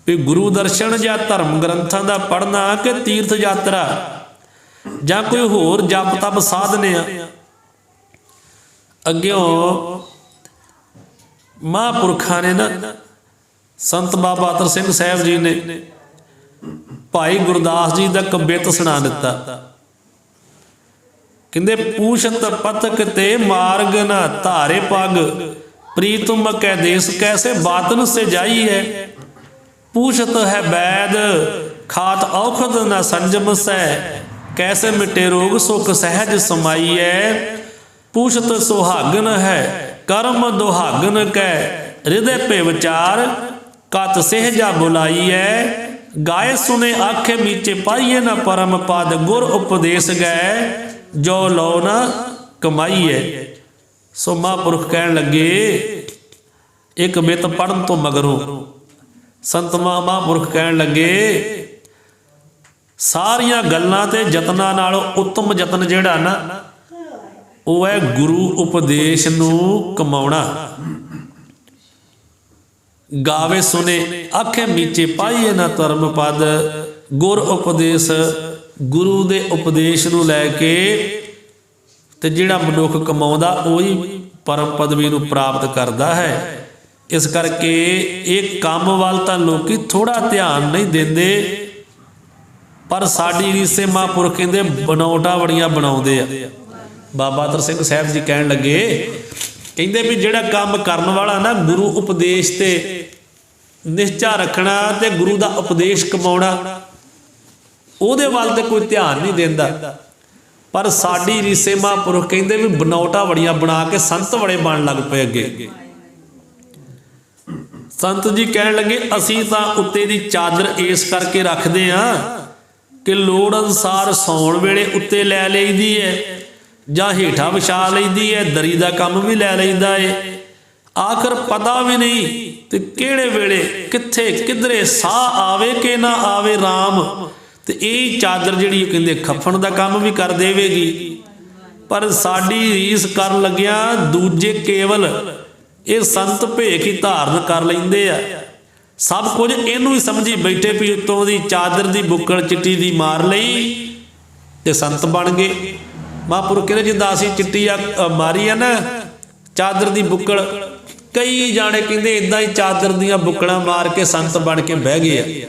ਵੀ ਗੁਰੂ ਦਰਸ਼ਨ ਜਾਂ ਧਰਮ ਗ੍ਰੰਥਾਂ ਦਾ ਪੜ੍ਹਨਾ ਕਿ ਤੀਰਥ ਯਾਤਰਾ ਜਾਂ ਕੋਈ ਹੋਰ ਜਪ ਤਪ ਸਾਧਨ ਆ? ਅੱਗਿਓਂ ਮਹਾਂਪੁਰਖਾਂ ਨੇ ਨਾ, ਸੰਤ ਬਾਬਾ ਅਤਰ ਸਿੰਘ ਸਾਹਿਬ ਜੀ ਨੇ ਭਾਈ ਗੁਰਦਾਸ ਜੀ ਦਾ ਕਵਿਤ ਸੁਣਾ ਦਿੱਤਾ। ਕਹਿੰਦੇ ਪੂਛਤ ਪਤਕ ਤੇ ਮਾਰਗ ਨਾ ਧਾਰੇ ਪਗ, ਪ੍ਰੀਤਮ ਕੈ ਦੇਸ ਕੈਸੇ ਬਾਤਨ ਸੇ ਜਾਈ ਹੈ। ਪੂਛਤ ਹੈ ਵੈਦ ਖਾਤ ਔਖਦ ਨਾ ਸੰਜਮ ਸੈ, ਕੈਸੇ ਮਿਟੇ ਰੋਗ ਸੁਖ ਸਹਿਜ ਸਮਾਈ ਹੈ। ਪੂਛਤ ਸੁਹਾਗਨ ਹੈ ਕਰਮ ਦੁਹਾਗਨ ਕੈ, ਹਿਰਦੇ ਭੇ ਵਿਚਾਰ ਕਤ ਸਹਿਜਾ ਬੁਲਾਈ ਹੈ। ਗਾਏ ਸੁਨੇ ਆਖੇ ਮੀਚੇ ਪਾਈਏ ਨਾ ਪਰਮ ਪਦ, ਗੁਰ ਉਪਦੇਸ਼ ਗਏ ਜੋ ਲੋ ਨਾ ਕਮਾਈ ਹੈ। ਸੋ ਮਹਾਂਪੁਰਖ ਕਹਿਣ ਲੱਗੇ, ਇੱਕ ਬਿਤ ਪੜ੍ਹਨ ਤੋਂ ਮਗਰੋਂ ਸੰਤ ਮਹਾਂਪੁਰਖ ਕਹਿਣ ਲੱਗੇ, ਸਾਰੀਆਂ ਗੱਲਾਂ ਤੇ ਯਤਨਾਂ ਨਾਲੋਂ ਉੱਤਮ ਯਤਨ ਜਿਹੜਾ ਨਾ, ਉਹ ਹੈ ਗੁਰੂ ਉਪਦੇਸ਼ ਨੂੰ ਕਮਾਉਣਾ। ਗਾਵੇ ਸੁਨੇ ਆਖੇ ਮੀਚੇ ਪਾਈਏ ਨਾ ਧਰਮ ਪਦ, ਗੁਰ ਉਪਦੇਸ਼, ਗੁਰੂ ਦੇ ਉਪਦੇਸ਼ ਨੂੰ ਲੈ ਕੇ ਤੇ ਜਿਹੜਾ ਮਨੁੱਖ ਕਮਾਉਂਦਾ ਉਹੀ ਪਰਮ ਪਦਵੀ ਨੂੰ ਪ੍ਰਾਪਤ ਕਰਦਾ ਹੈ। ਇਸ ਕਰਕੇ ਇਹ ਕੰਮ ਵੱਲ ਤਾਂ ਲੋਕੀ ਥੋੜਾ ਧਿਆਨ ਨਹੀਂ ਦਿੰਦੇ, ਪਰ ਸਾਡੀ ਰੀਸੇ ਮਹਾਂਪੁਰਖ ਕਹਿੰਦੇ ਬਣਾਉਟਾਂ ਬੜੀਆਂ ਬਣਾਉਂਦੇ ਆ। ਬਾਬਾ ਅਤਰ ਸਿੰਘ ਸਾਹਿਬ ਜੀ ਕਹਿਣ ਲੱਗੇ, ਕਹਿੰਦੇ ਵੀ ਜਿਹੜਾ ਕੰਮ ਕਰਨ ਵਾਲਾ ਨਾ, ਗੁਰੂ ਉਪਦੇਸ਼ ਤੇ ਨਿਸ਼ਚਾ ਰੱਖਣਾ ਤੇ ਗੁਰੂ ਦਾ ਉਪਦੇਸ਼ ਕਮਾਉਣਾ, ਉਹਦੇ ਵੱਲ ਤੇ ਕੋਈ ਧਿਆਨ ਨਹੀਂ ਦਿੰਦਾ। ਪਰ ਸਾਡੀ ਰੀਸੇ ਮਹਾਂਪੁਰਖ ਕਹਿੰਦੇ ਵੀ ਬਣਾਉਟਾਂ ਬੜੀਆਂ ਬਣਾ ਕੇ ਸੰਤ ਬੜੇ ਬਣ ਲੱਗ ਪਏ ਅੱਗੇ। ਸੰਤ ਜੀ ਕਹਿਣ ਲੱਗੇ, ਅਸੀਂ ਤਾਂ ਉੱਤੇ ਦੀ ਚਾਦਰ ਇਸ ਕਰਕੇ ਰੱਖਦੇ ਹਾਂ ਕਿ ਲੋੜ ਅਨੁਸਾਰ ਸੌਣ ਵੇਲੇ ਉੱਤੇ ਲੈ ਲਈਦੀ ਹੈ ਜਾਂ ਹੇਠਾਂ ਵਿਛਾ ਲਈਦੀ ਹੈ, ਦਰੀ ਦਾ ਕੰਮ ਵੀ ਲੈ ਲਈਦਾ ਹੈ। ਆਖਰ ਪਤਾ ਵੀ ਨਹੀਂ ਤੇ ਕਿਹੜੇ ਵੇਲੇ ਕਿੱਥੇ ਕਿਧਰੇ ਸਾਹ ਆਵੇ ਕਿ ਨਾ ਆਵੇ ਰਾਮ, ਤੇ ਇਹ ਚਾਦਰ ਜਿਹੜੀ ਕਹਿੰਦੇ ਖੱਫਣ ਦਾ ਕੰਮ ਵੀ ਕਰ ਦੇਵੇਗੀ। ਪਰ ਸਾਡੀ ਰੀਸ ਕਰਨ ਲੱਗਿਆ ਦੂਜੇ ਕੇਵਲ ਇਹ ਸੰਤ ਭੇਖ ਹੀ ਧਾਰਨ ਕਰ ਲੈਂਦੇ ਆ, ਸਭ ਕੁਝ ਇਹਨੂੰ ਹੀ ਸਮਝੀ ਬੈਠੇ ਵੀ ਉੱਤੋਂ ਦੀ ਚਾਦਰ ਦੀ ਬੁੱਕਲ ਚਿੱਟੀ ਦੀ ਮਾਰ ਲਈ ਤੇ ਸੰਤ ਬਣ ਗਏ। ਮਹਾਂਪੁਰਖ ਕਹਿੰਦੇ ਜਿੱਦਾਂ ਅਸੀਂ ਚਿੱਟੀ ਮਾਰੀ ਆ ਨਾ ਚਾਦਰ ਦੀ ਬੁੱਕਲ, ਕਈ ਜਾਣੇ ਕਹਿੰਦੇ ਇਦਾਂ ਹੀ ਚਾਦਰ ਦੀਆਂ ਬੁੱਕਲਾਂ ਮਾਰ ਕੇ ਸੰਤ ਬਣ ਕੇ ਬਹਿ ਗਏ ਆ।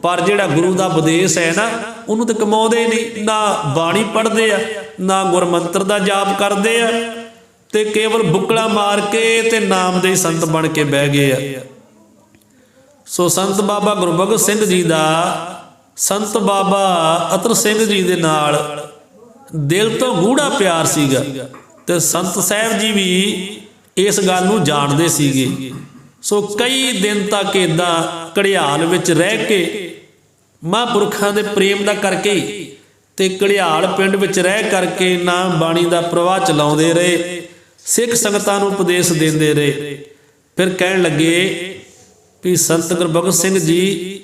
ਪਰ ਜਿਹੜਾ ਗੁਰੂ ਦਾ ਉਪਦੇਸ਼ ਹੈ ਨਾ, ਉਹਨੂੰ ਤਾਂ ਕਮਾਉਂਦੇ ਨਹੀਂ, ਨਾ ਬਾਣੀ ਪੜ੍ਹਦੇ ਆ, ਨਾ ਗੁਰਮੰਤਰ ਦਾ ਜਾਪ ਕਰਦੇ ਆ, ਤੇ ਕੇਵਲ ਬੁੱਕਲਾਂ ਮਾਰ ਕੇ ਤੇ ਨਾਮ ਦੇ ਸੰਤ ਬਣ ਕੇ ਬਹਿ ਗਏ ਆ। ਸੋ ਸੰਤ ਬਾਬਾ ਗੁਰਬਖਸ਼ ਸਿੰਘ ਜੀ ਦਾ ਸੰਤ ਬਾਬਾ ਅਤਰ ਸਿੰਘ ਜੀ ਦੇ ਨਾਲ ਦਿਲ ਤੋਂ ਗੂੜਾ ਪਿਆਰ ਸੀਗਾ, ਤੇ ਸੰਤ ਸਾਹਿਬ ਜੀ ਵੀ ਇਸ ਗੱਲ ਨੂੰ ਜਾਣਦੇ ਸੀਗੇ। ਸੋ ਕਈ ਦਿਨ ਤੱਕ ਇਦਾਂ ਘੜਿਆਲ ਵਿੱਚ ਰਹਿ ਕੇ ਮਹਾਂਪੁਰਖਾਂ ਦੇ ਪ੍ਰੇਮ ਦਾ ਕਰਕੇ ਤੇ ਘੜਿਆਲ ਪਿੰਡ ਵਿੱਚ ਰਹਿ ਕਰਕੇ ਨਾ ਬਾਣੀ ਦਾ ਪ੍ਰਵਾਹ ਚਲਾਉਂਦੇ ਰਹੇ, ਸਿੱਖ ਸੰਗਤਾਂ ਨੂੰ ਉਪਦੇਸ਼ ਦਿੰਦੇ ਰਹੇ। ਫਿਰ ਕਹਿਣ ਲੱਗੇ ਵੀ ਸੰਤ ਗੁਰਬਖਸ਼ ਸਿੰਘ ਜੀ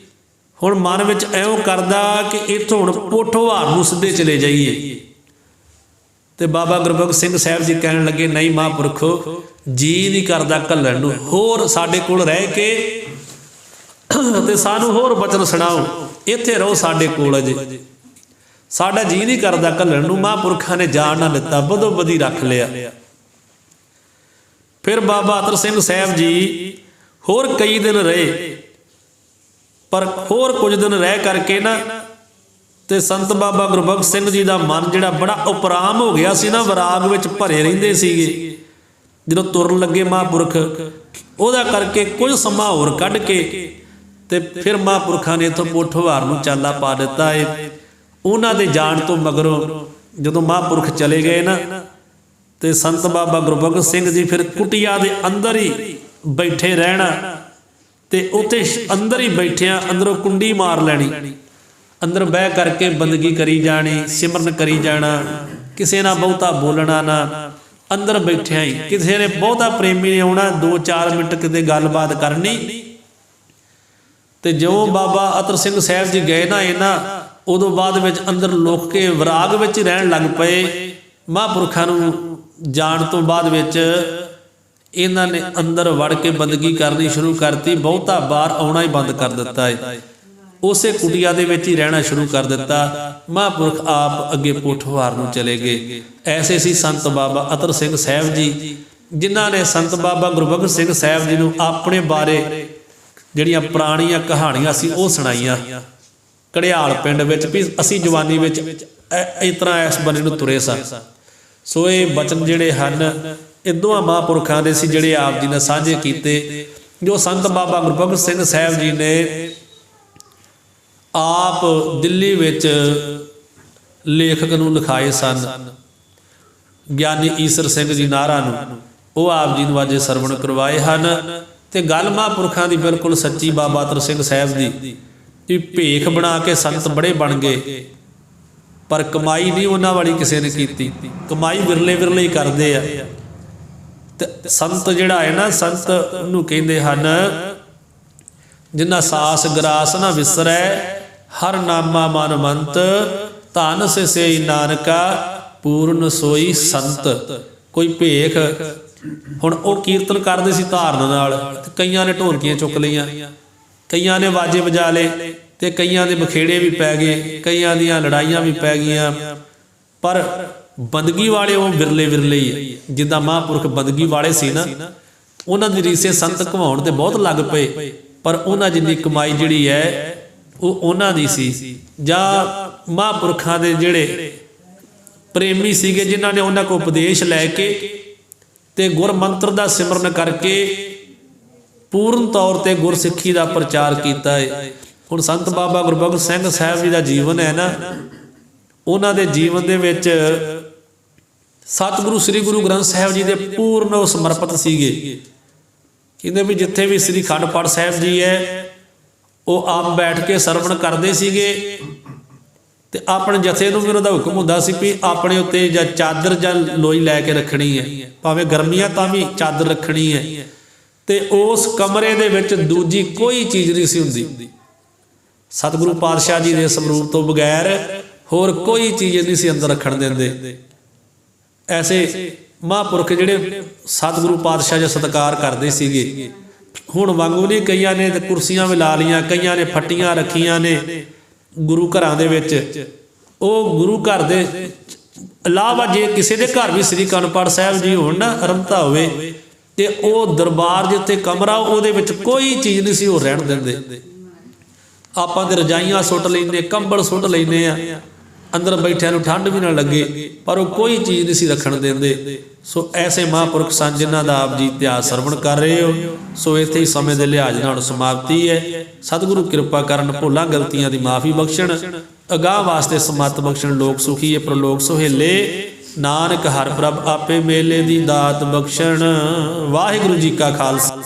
ਹੁਣ ਮਨ ਵਿੱਚ ਐਉਂ ਕਰਦਾ ਕਿ ਇੱਥੋਂ ਹੁਣ ਪੋਠੋਹਾਰ ਨੂੰ ਸਿੱਧੇ ਚਲੇ ਜਾਈਏ। ਤੇ ਬਾਬਾ ਗੁਰਬਖਸ਼ ਸਿੰਘ ਸਾਹਿਬ ਜੀ ਕਹਿਣ ਲੱਗੇ ਨਹੀਂ ਮਹਾਂਪੁਰਖੋ, ਜੀ ਨਹੀਂ ਕਰਦਾ ਘੱਲਣ ਨੂੰ, ਹੋਰ ਸਾਡੇ ਕੋਲ ਰਹਿ ਕੇ ਤੇ ਸਾਨੂੰ ਹੋਰ ਬਚਨ ਸੁਣਾਓ, ਇੱਥੇ ਰਹੋ ਸਾਡੇ ਕੋਲ ਅਜੇ, ਸਾਡਾ ਜੀ ਨਹੀਂ ਕਰਦਾ ਘੱਲਣ ਨੂੰ। ਮਹਾਂਪੁਰਖਾਂ ਨੇ ਜਾਣ ਨਾ ਦਿੱਤਾ, ਬਦੋ ਬਦੀ ਰੱਖ ਲਿਆ। ਫਿਰ ਬਾਬਾ ਅਤਰ ਸਿੰਘ ਸਾਹਿਬ ਜੀ ਹੋਰ ਕਈ ਦਿਨ ਰਹੇ, ਪਰ ਹੋਰ ਕੁਝ ਦਿਨ ਰਹਿ ਕਰਕੇ ਨਾ ਤੇ ਸੰਤ ਬਾਬਾ ਗੁਰਬਖਸ਼ ਸਿੰਘ ਜੀ ਦਾ ਮਨ ਜਿਹੜਾ ਬੜਾ ਉਪਰਾਮ ਹੋ ਗਿਆ ਸੀ ਨਾ, ਵਿਰਾਗ ਵਿੱਚ ਭਰੇ ਰਹਿੰਦੇ ਸੀਗੇ। ਜਦੋਂ ਤੁਰਨ ਲੱਗੇ ਮਹਾਂਪੁਰਖ, ਉਹਦਾ ਕਰਕੇ ਕੁਝ ਸਮਾਂ ਹੋਰ ਕੱਢ ਕੇ ਤੇ ਫਿਰ ਮਹਾਂਪੁਰਖਾਂ ਨੇ ਇੱਥੋਂ ਪੋਠੋਹਾਰ ਨੂੰ ਚਾਲਾ ਪਾ ਦਿੱਤਾ ਹੈ। ਉਹਨਾਂ ਦੇ ਜਾਣ ਤੋਂ ਮਗਰੋਂ ਜਦੋਂ ਮਹਾਂਪੁਰਖ ਚਲੇ ਗਏ ਨਾ ਤੇ ਸੰਤ ਬਾਬਾ ਗੁਰਬਖਸ਼ ਸਿੰਘ ਜੀ ਫਿਰ ਕੁਟੀਆ ਦੇ ਅੰਦਰ ਹੀ ਬੈਠੇ ਰਹਿਣਾ ਤੇ ਉੱਥੇ ਅੰਦਰ ਹੀ ਬੈਠਿਆਂ ਅੰਦਰੋਂ ਕੁੰਡੀ ਮਾਰ ਲੈਣੀ, ਅੰਦਰ ਬਹਿ ਕਰਕੇ ਬੰਦਗੀ ਕਰੀ ਜਾਣੀ, ਸਿਮਰਨ ਕਰੀ ਜਾਣਾ, ਕਿਸੇ ਨਾਲ ਬਹੁਤਾ ਬੋਲਣਾ ਨਾ, ਅੰਦਰ ਬੈਠਿਆਂ ਹੀ। ਕਿਸੇ ਨੇ ਬਹੁਤਾ ਪ੍ਰੇਮੀ ਨੇ ਆਉਣਾ, 2-4 ਮਿੰਟ ਕਿਤੇ ਗੱਲਬਾਤ ਕਰਨੀ। ਤੇ ਜਿਉਂ ਬਾਬਾ ਅਤਰ ਸਿੰਘ ਸਾਹਿਬ ਜੀ ਗਏ ਨਾ ਇਹਨਾਂ, ਉਦੋਂ ਬਾਅਦ ਵਿੱਚ ਅੰਦਰ ਲੁਕ ਕੇ ਵਿਰਾਗ ਵਿੱਚ ਹੀ ਰਹਿਣ ਲੱਗ ਪਏ। ਮਹਾਂਪੁਰਖਾਂ ਨੂੰ ਜਾਣ ਤੋਂ ਬਾਅਦ ਵਿੱਚ ਇਹਨਾਂ ਨੇ ਅੰਦਰ ਵੜ ਕੇ ਬੰਦਗੀ ਕਰਨੀ ਸ਼ੁਰੂ ਕਰਤੀ, ਬਹੁਤਾ ਬਾਹਰ ਆਉਣਾ ਹੀ ਬੰਦ ਕਰ ਦਿੱਤਾ ਹੈ। ਉਸੇ ਕੁਟੀਆ ਦੇ ਵਿੱਚ ਹੀ ਰਹਿਣਾ ਸ਼ੁਰੂ ਕਰ ਦਿੱਤਾ। ਮਹਾਂਪੁਰਖ ਆਪ ਅੱਗੇ ਪੋਠੋਹਾਰ ਨੂੰ ਚਲੇ ਗਏ। ਐਸੇ ਸੀ ਸੰਤ ਬਾਬਾ ਅਤਰ ਸਿੰਘ ਸਾਹਿਬ ਜੀ, ਜਿਨ੍ਹਾਂ ਨੇ ਸੰਤ ਬਾਬਾ ਗੁਰਬਖਸ਼ ਸਿੰਘ ਸਾਹਿਬ ਜੀ ਨੂੰ ਆਪਣੇ ਬਾਰੇ ਜਿਹੜੀਆਂ ਪੁਰਾਣੀਆਂ ਕਹਾਣੀਆਂ ਸੀ ਉਹ ਸੁਣਾਈਆਂ। ਘੜਿਆਲ ਪਿੰਡ ਵਿੱਚ ਵੀ ਅਸੀਂ ਜਵਾਨੀ ਵਿੱਚ ਇਸ ਤਰ੍ਹਾਂ ਇਸ ਬੰਨੇ ਨੂੰ ਤੁਰੇ ਸਾਂ। ਸੋ ਇਹ ਬਚਨ ਜਿਹੜੇ ਹਨ ਇਹ ਦੋਹਾਂ ਮਹਾਂਪੁਰਖਾਂ ਦੇ ਸੀ, ਜਿਹੜੇ ਆਪ ਜੀ ਨੇ ਸਾਂਝੇ ਕੀਤੇ, ਜੋ ਸੰਤ ਬਾਬਾ ਗੁਰਬਖਸ਼ ਸਿੰਘ ਸਾਹਿਬ ਜੀ ਨੇ ਆਪ ਦਿੱਲੀ ਵਿੱਚ ਲੇਖਕ ਨੂੰ ਲਿਖਾਏ ਸਨ, ਗਿਆਨੀ ਈਸਰ ਸਿੰਘ ਜੀ ਨਾਹਰਾ ਨੂੰ। ਉਹ ਆਪ ਜੀ ਨੂੰ ਅੱਜ ਸਰਵਣ ਕਰਵਾਏ ਹਨ। ਤੇ ਗੱਲ ਮਹਾਂਪੁਰਖਾਂ ਦੀ ਬਿਲਕੁਲ ਸੱਚੀ ਬਾਬਾ ਅਤਰ ਸਿੰਘ ਸਾਹਿਬ ਦੀ ਵੀ ਭੇਖ ਬਣਾ ਕੇ ਸੰਤ ਬੜੇ ਬਣ ਗਏ, ਪਰ ਕਮਾਈ ਨਹੀਂ ਉਹਨਾਂ ਵਾਲੀ ਕਿਸੇ ਨੇ ਕੀਤੀ। ਕਮਾਈ ਵਿਰਲੇ ਵਿਰਲੇ ਹੀ ਕਰਦੇ ਆ। ਤੇ ਸੰਤ ਜਿਹੜਾ ਹੈ ਨਾ, ਸੰਤ ਨੂੰ ਕਹਿੰਦੇ ਹਨ ਜਿਨ੍ਹਾਂ ਸਾਸ ਗਰਾਸ ਨਾ ਵਿਸਰੈ, ਹਰ ਨਾਮਾ ਮਨ ਮੰਤ, ਧਨ ਸੇ ਨਾਨਕਾ ਪੂਰਨ ਸੋਈ ਸੰਤ। ਕੋਈ ਭੇਖ, ਹੁਣ ਉਹ ਕੀਰਤਨ ਕਰਦੇ ਸੀ ਧਾਰਨ ਨਾਲ, ਤੇ ਕਈਆਂ ਨੇ ਢੋਲਕੀਆਂ ਚੁੱਕ ਲਈਆਂ, ਕਈਆਂ ਨੇ ਵਾਜੇ ਵਜਾ ਲਏ, ਤੇ ਕਈਆਂ ਦੇ ਬਖੇੜੇ ਵੀ ਪੈ ਗਏ, ਕਈਆਂ ਦੀਆਂ ਲੜਾਈਆਂ ਵੀ ਪੈ ਗਈਆਂ। ਪਰ ਬੰਦਗੀ ਵਾਲੇ ਉਹ ਵਿਰਲੇ ਵਿਰਲੇ ਹੀ, ਜਿੱਦਾਂ ਮਹਾਂਪੁਰਖ ਬੰਦਗੀ ਵਾਲੇ ਸੀ ਨਾ, ਉਹਨਾਂ ਦੀ ਰੀਸੇ ਸੰਤ ਘਵਾਉਣ ਤੇ ਬਹੁਤ ਲੱਗ ਪਏ, ਪਰ ਉਹਨਾਂ ਜਿੰਨੀ ਕਮਾਈ ਜਿਹੜੀ ਹੈ ਉਹ ਉਹਨਾਂ ਦੀ ਸੀ। ਜਾਂ ਮਹਾਂਪੁਰਖਾਂ ਦੇ ਜਿਹੜੇ ਪ੍ਰੇਮੀ ਸੀਗੇ, ਜਿਨ੍ਹਾਂ ਨੇ ਉਹਨਾਂ ਕੋਲ ਉਪਦੇਸ਼ ਲੈ ਕੇ ਤੇ ਗੁਰਮੰਤਰ ਦਾ ਸਿਮਰਨ ਕਰਕੇ ਪੂਰਨ ਤੌਰ ਤੇ ਗੁਰਸਿੱਖੀ ਦਾ ਪ੍ਰਚਾਰ ਕੀਤਾ ਹੈ। ਹੁਣ ਸੰਤ ਬਾਬਾ ਗੁਰਬਖਸ਼ ਸਿੰਘ ਸਾਹਿਬ ਜੀ ਦਾ ਜੀਵਨ ਹੈ ਨਾ, ਉਹਨਾਂ ਦੇ ਜੀਵਨ ਦੇ ਵਿੱਚ ਸਤਿਗੁਰੂ ਸ੍ਰੀ ਗੁਰੂ ਗ੍ਰੰਥ ਸਾਹਿਬ ਜੀ ਦੇ ਪੂਰਨ ਸਮਰਪਿਤ ਸੀਗੇ। ਕਹਿੰਦੇ ਵੀ ਜਿੱਥੇ ਵੀ ਸ੍ਰੀ ਅਖੰਡ ਪਾਠ ਸਾਹਿਬ ਜੀ ਹੈ ਉਹ ਆਪ ਬੈਠ ਕੇ ਸਰਵਣ ਕਰਦੇ ਸੀਗੇ। ਤੇ ਆਪਣੇ ਜਥੇ ਨੂੰ ਵੀ ਉਹਨਾਂ ਦਾ ਹੁਕਮ ਹੁੰਦਾ ਸੀ ਵੀ ਆਪਣੇ ਉੱਤੇ ਜਾਂ ਚਾਦਰ ਜਾਂ ਲੋਈ ਲੈ ਕੇ ਰੱਖਣੀ ਹੈ, ਭਾਵੇਂ ਗਰਮੀਆਂ ਤਾਂ ਵੀ ਚਾਦਰ ਰੱਖਣੀ ਹੈ। ਤੇ ਉਸ ਕਮਰੇ ਦੇ ਵਿੱਚ ਦੂਜੀ ਕੋਈ ਚੀਜ਼ ਨਹੀਂ ਸੀ ਹੁੰਦੀ। ਸਤਿਗੁਰੂ ਪਾਤਸ਼ਾਹ ਜੀ ਦੇ ਸਰੂਪ ਤੋਂ ਬਗੈਰ ਹੋਰ ਕੋਈ ਚੀਜ਼ ਨਹੀਂ ਸੀ ਅੰਦਰ ਰੱਖਣ ਦਿੰਦੇ। ਐਸੇ ਮਹਾਂਪੁਰਖ ਜਿਹੜੇ ਸਤਿਗੁਰੂ ਪਾਤਸ਼ਾਹ ਜੀ ਸਤਿਕਾਰ ਕਰਦੇ ਸੀਗੇ। ਹੁਣ ਵਾਂਗੂ ਨਹੀਂ, ਕਈਆਂ ਨੇ ਕੁਰਸੀਆਂ ਵੀ ਲਾ ਲਈਆਂ, ਕਈਆਂ ਨੇ ਫੱਟੀਆਂ ਰੱਖੀਆਂ ਨੇ ਗੁਰੂ ਘਰਾਂ ਦੇ ਵਿੱਚ। ਉਹ ਗੁਰੂ ਘਰ ਦੇ ਇਲਾਵਾ ਜੇ ਕਿਸੇ ਦੇ ਘਰ ਵੀ ਸ੍ਰੀ ਅਖੰਡ ਪਾਠ ਸਾਹਿਬ ਜੀ ਹੋਣ ਨਾ, ਅਰੰਭਤਾ ਹੋਵੇ, ਤੇ ਉਹ ਦਰਬਾਰ ਦੇ ਉੱਤੇ ਕਮਰਾ, ਉਹਦੇ ਵਿੱਚ ਕੋਈ ਚੀਜ਼ ਨਹੀਂ ਸੀ ਉਹ ਰਹਿਣ ਦਿੰਦੇ। ਆਪਾਂ ਤੇ ਰਜਾਈਆਂ ਸੁੱਟ ਲੈਂਦੇ, ਕੰਬਲ ਸੁੱਟ ਲੈਂਦੇ ਆ, ਅੰਦਰ ਬੈਠਿਆਂ ਨੂੰ ਠੰਡ ਵੀ ਨਾ ਲੱਗੇ, ਪਰ ਉਹ ਕੋਈ ਚੀਜ਼ ਨਹੀਂ ਸੀ ਰੱਖਣ ਦਿੰਦੇ। ਸੋ ਐਸੇ ਮਹਾਂਪੁਰਖ ਸਨ ਜਿਨ੍ਹਾਂ ਦਾ ਆਪ ਜੀ ਇਤਿਹਾਸ ਸਰਵਣ ਕਰ ਰਹੇ ਹੋ। ਸੋ ਇੱਥੇ ਹੀ ਸਮੇਂ ਦੇ ਲਿਹਾਜ਼ ਨਾਲ ਸਮਾਪਤੀ ਹੈ। ਸਤਿਗੁਰੂ ਕਿਰਪਾ ਕਰਨ, ਭੁੱਲਾਂ ਗਲਤੀਆਂ ਦੀ ਮਾਫੀ ਬਖਸ਼ਣ, ਅਗਾਂਹ ਵਾਸਤੇ ਸਮੱਤ ਬਖਸ਼ਣ। ਲੋਕ ਸੁਖੀ ਹੈ ਪ੍ਰਲੋਕ ਸੁਹੇਲੇ, ਨਾਨਕ ਹਰਿ ਪ੍ਰਭ ਆਪੇ ਮੇਲੇ ਦੀ ਦਾਤ ਬਖਸ਼ਣ। ਵਾਹਿਗੁਰੂ ਜੀ ਕਾ ਖਾਲਸਾ।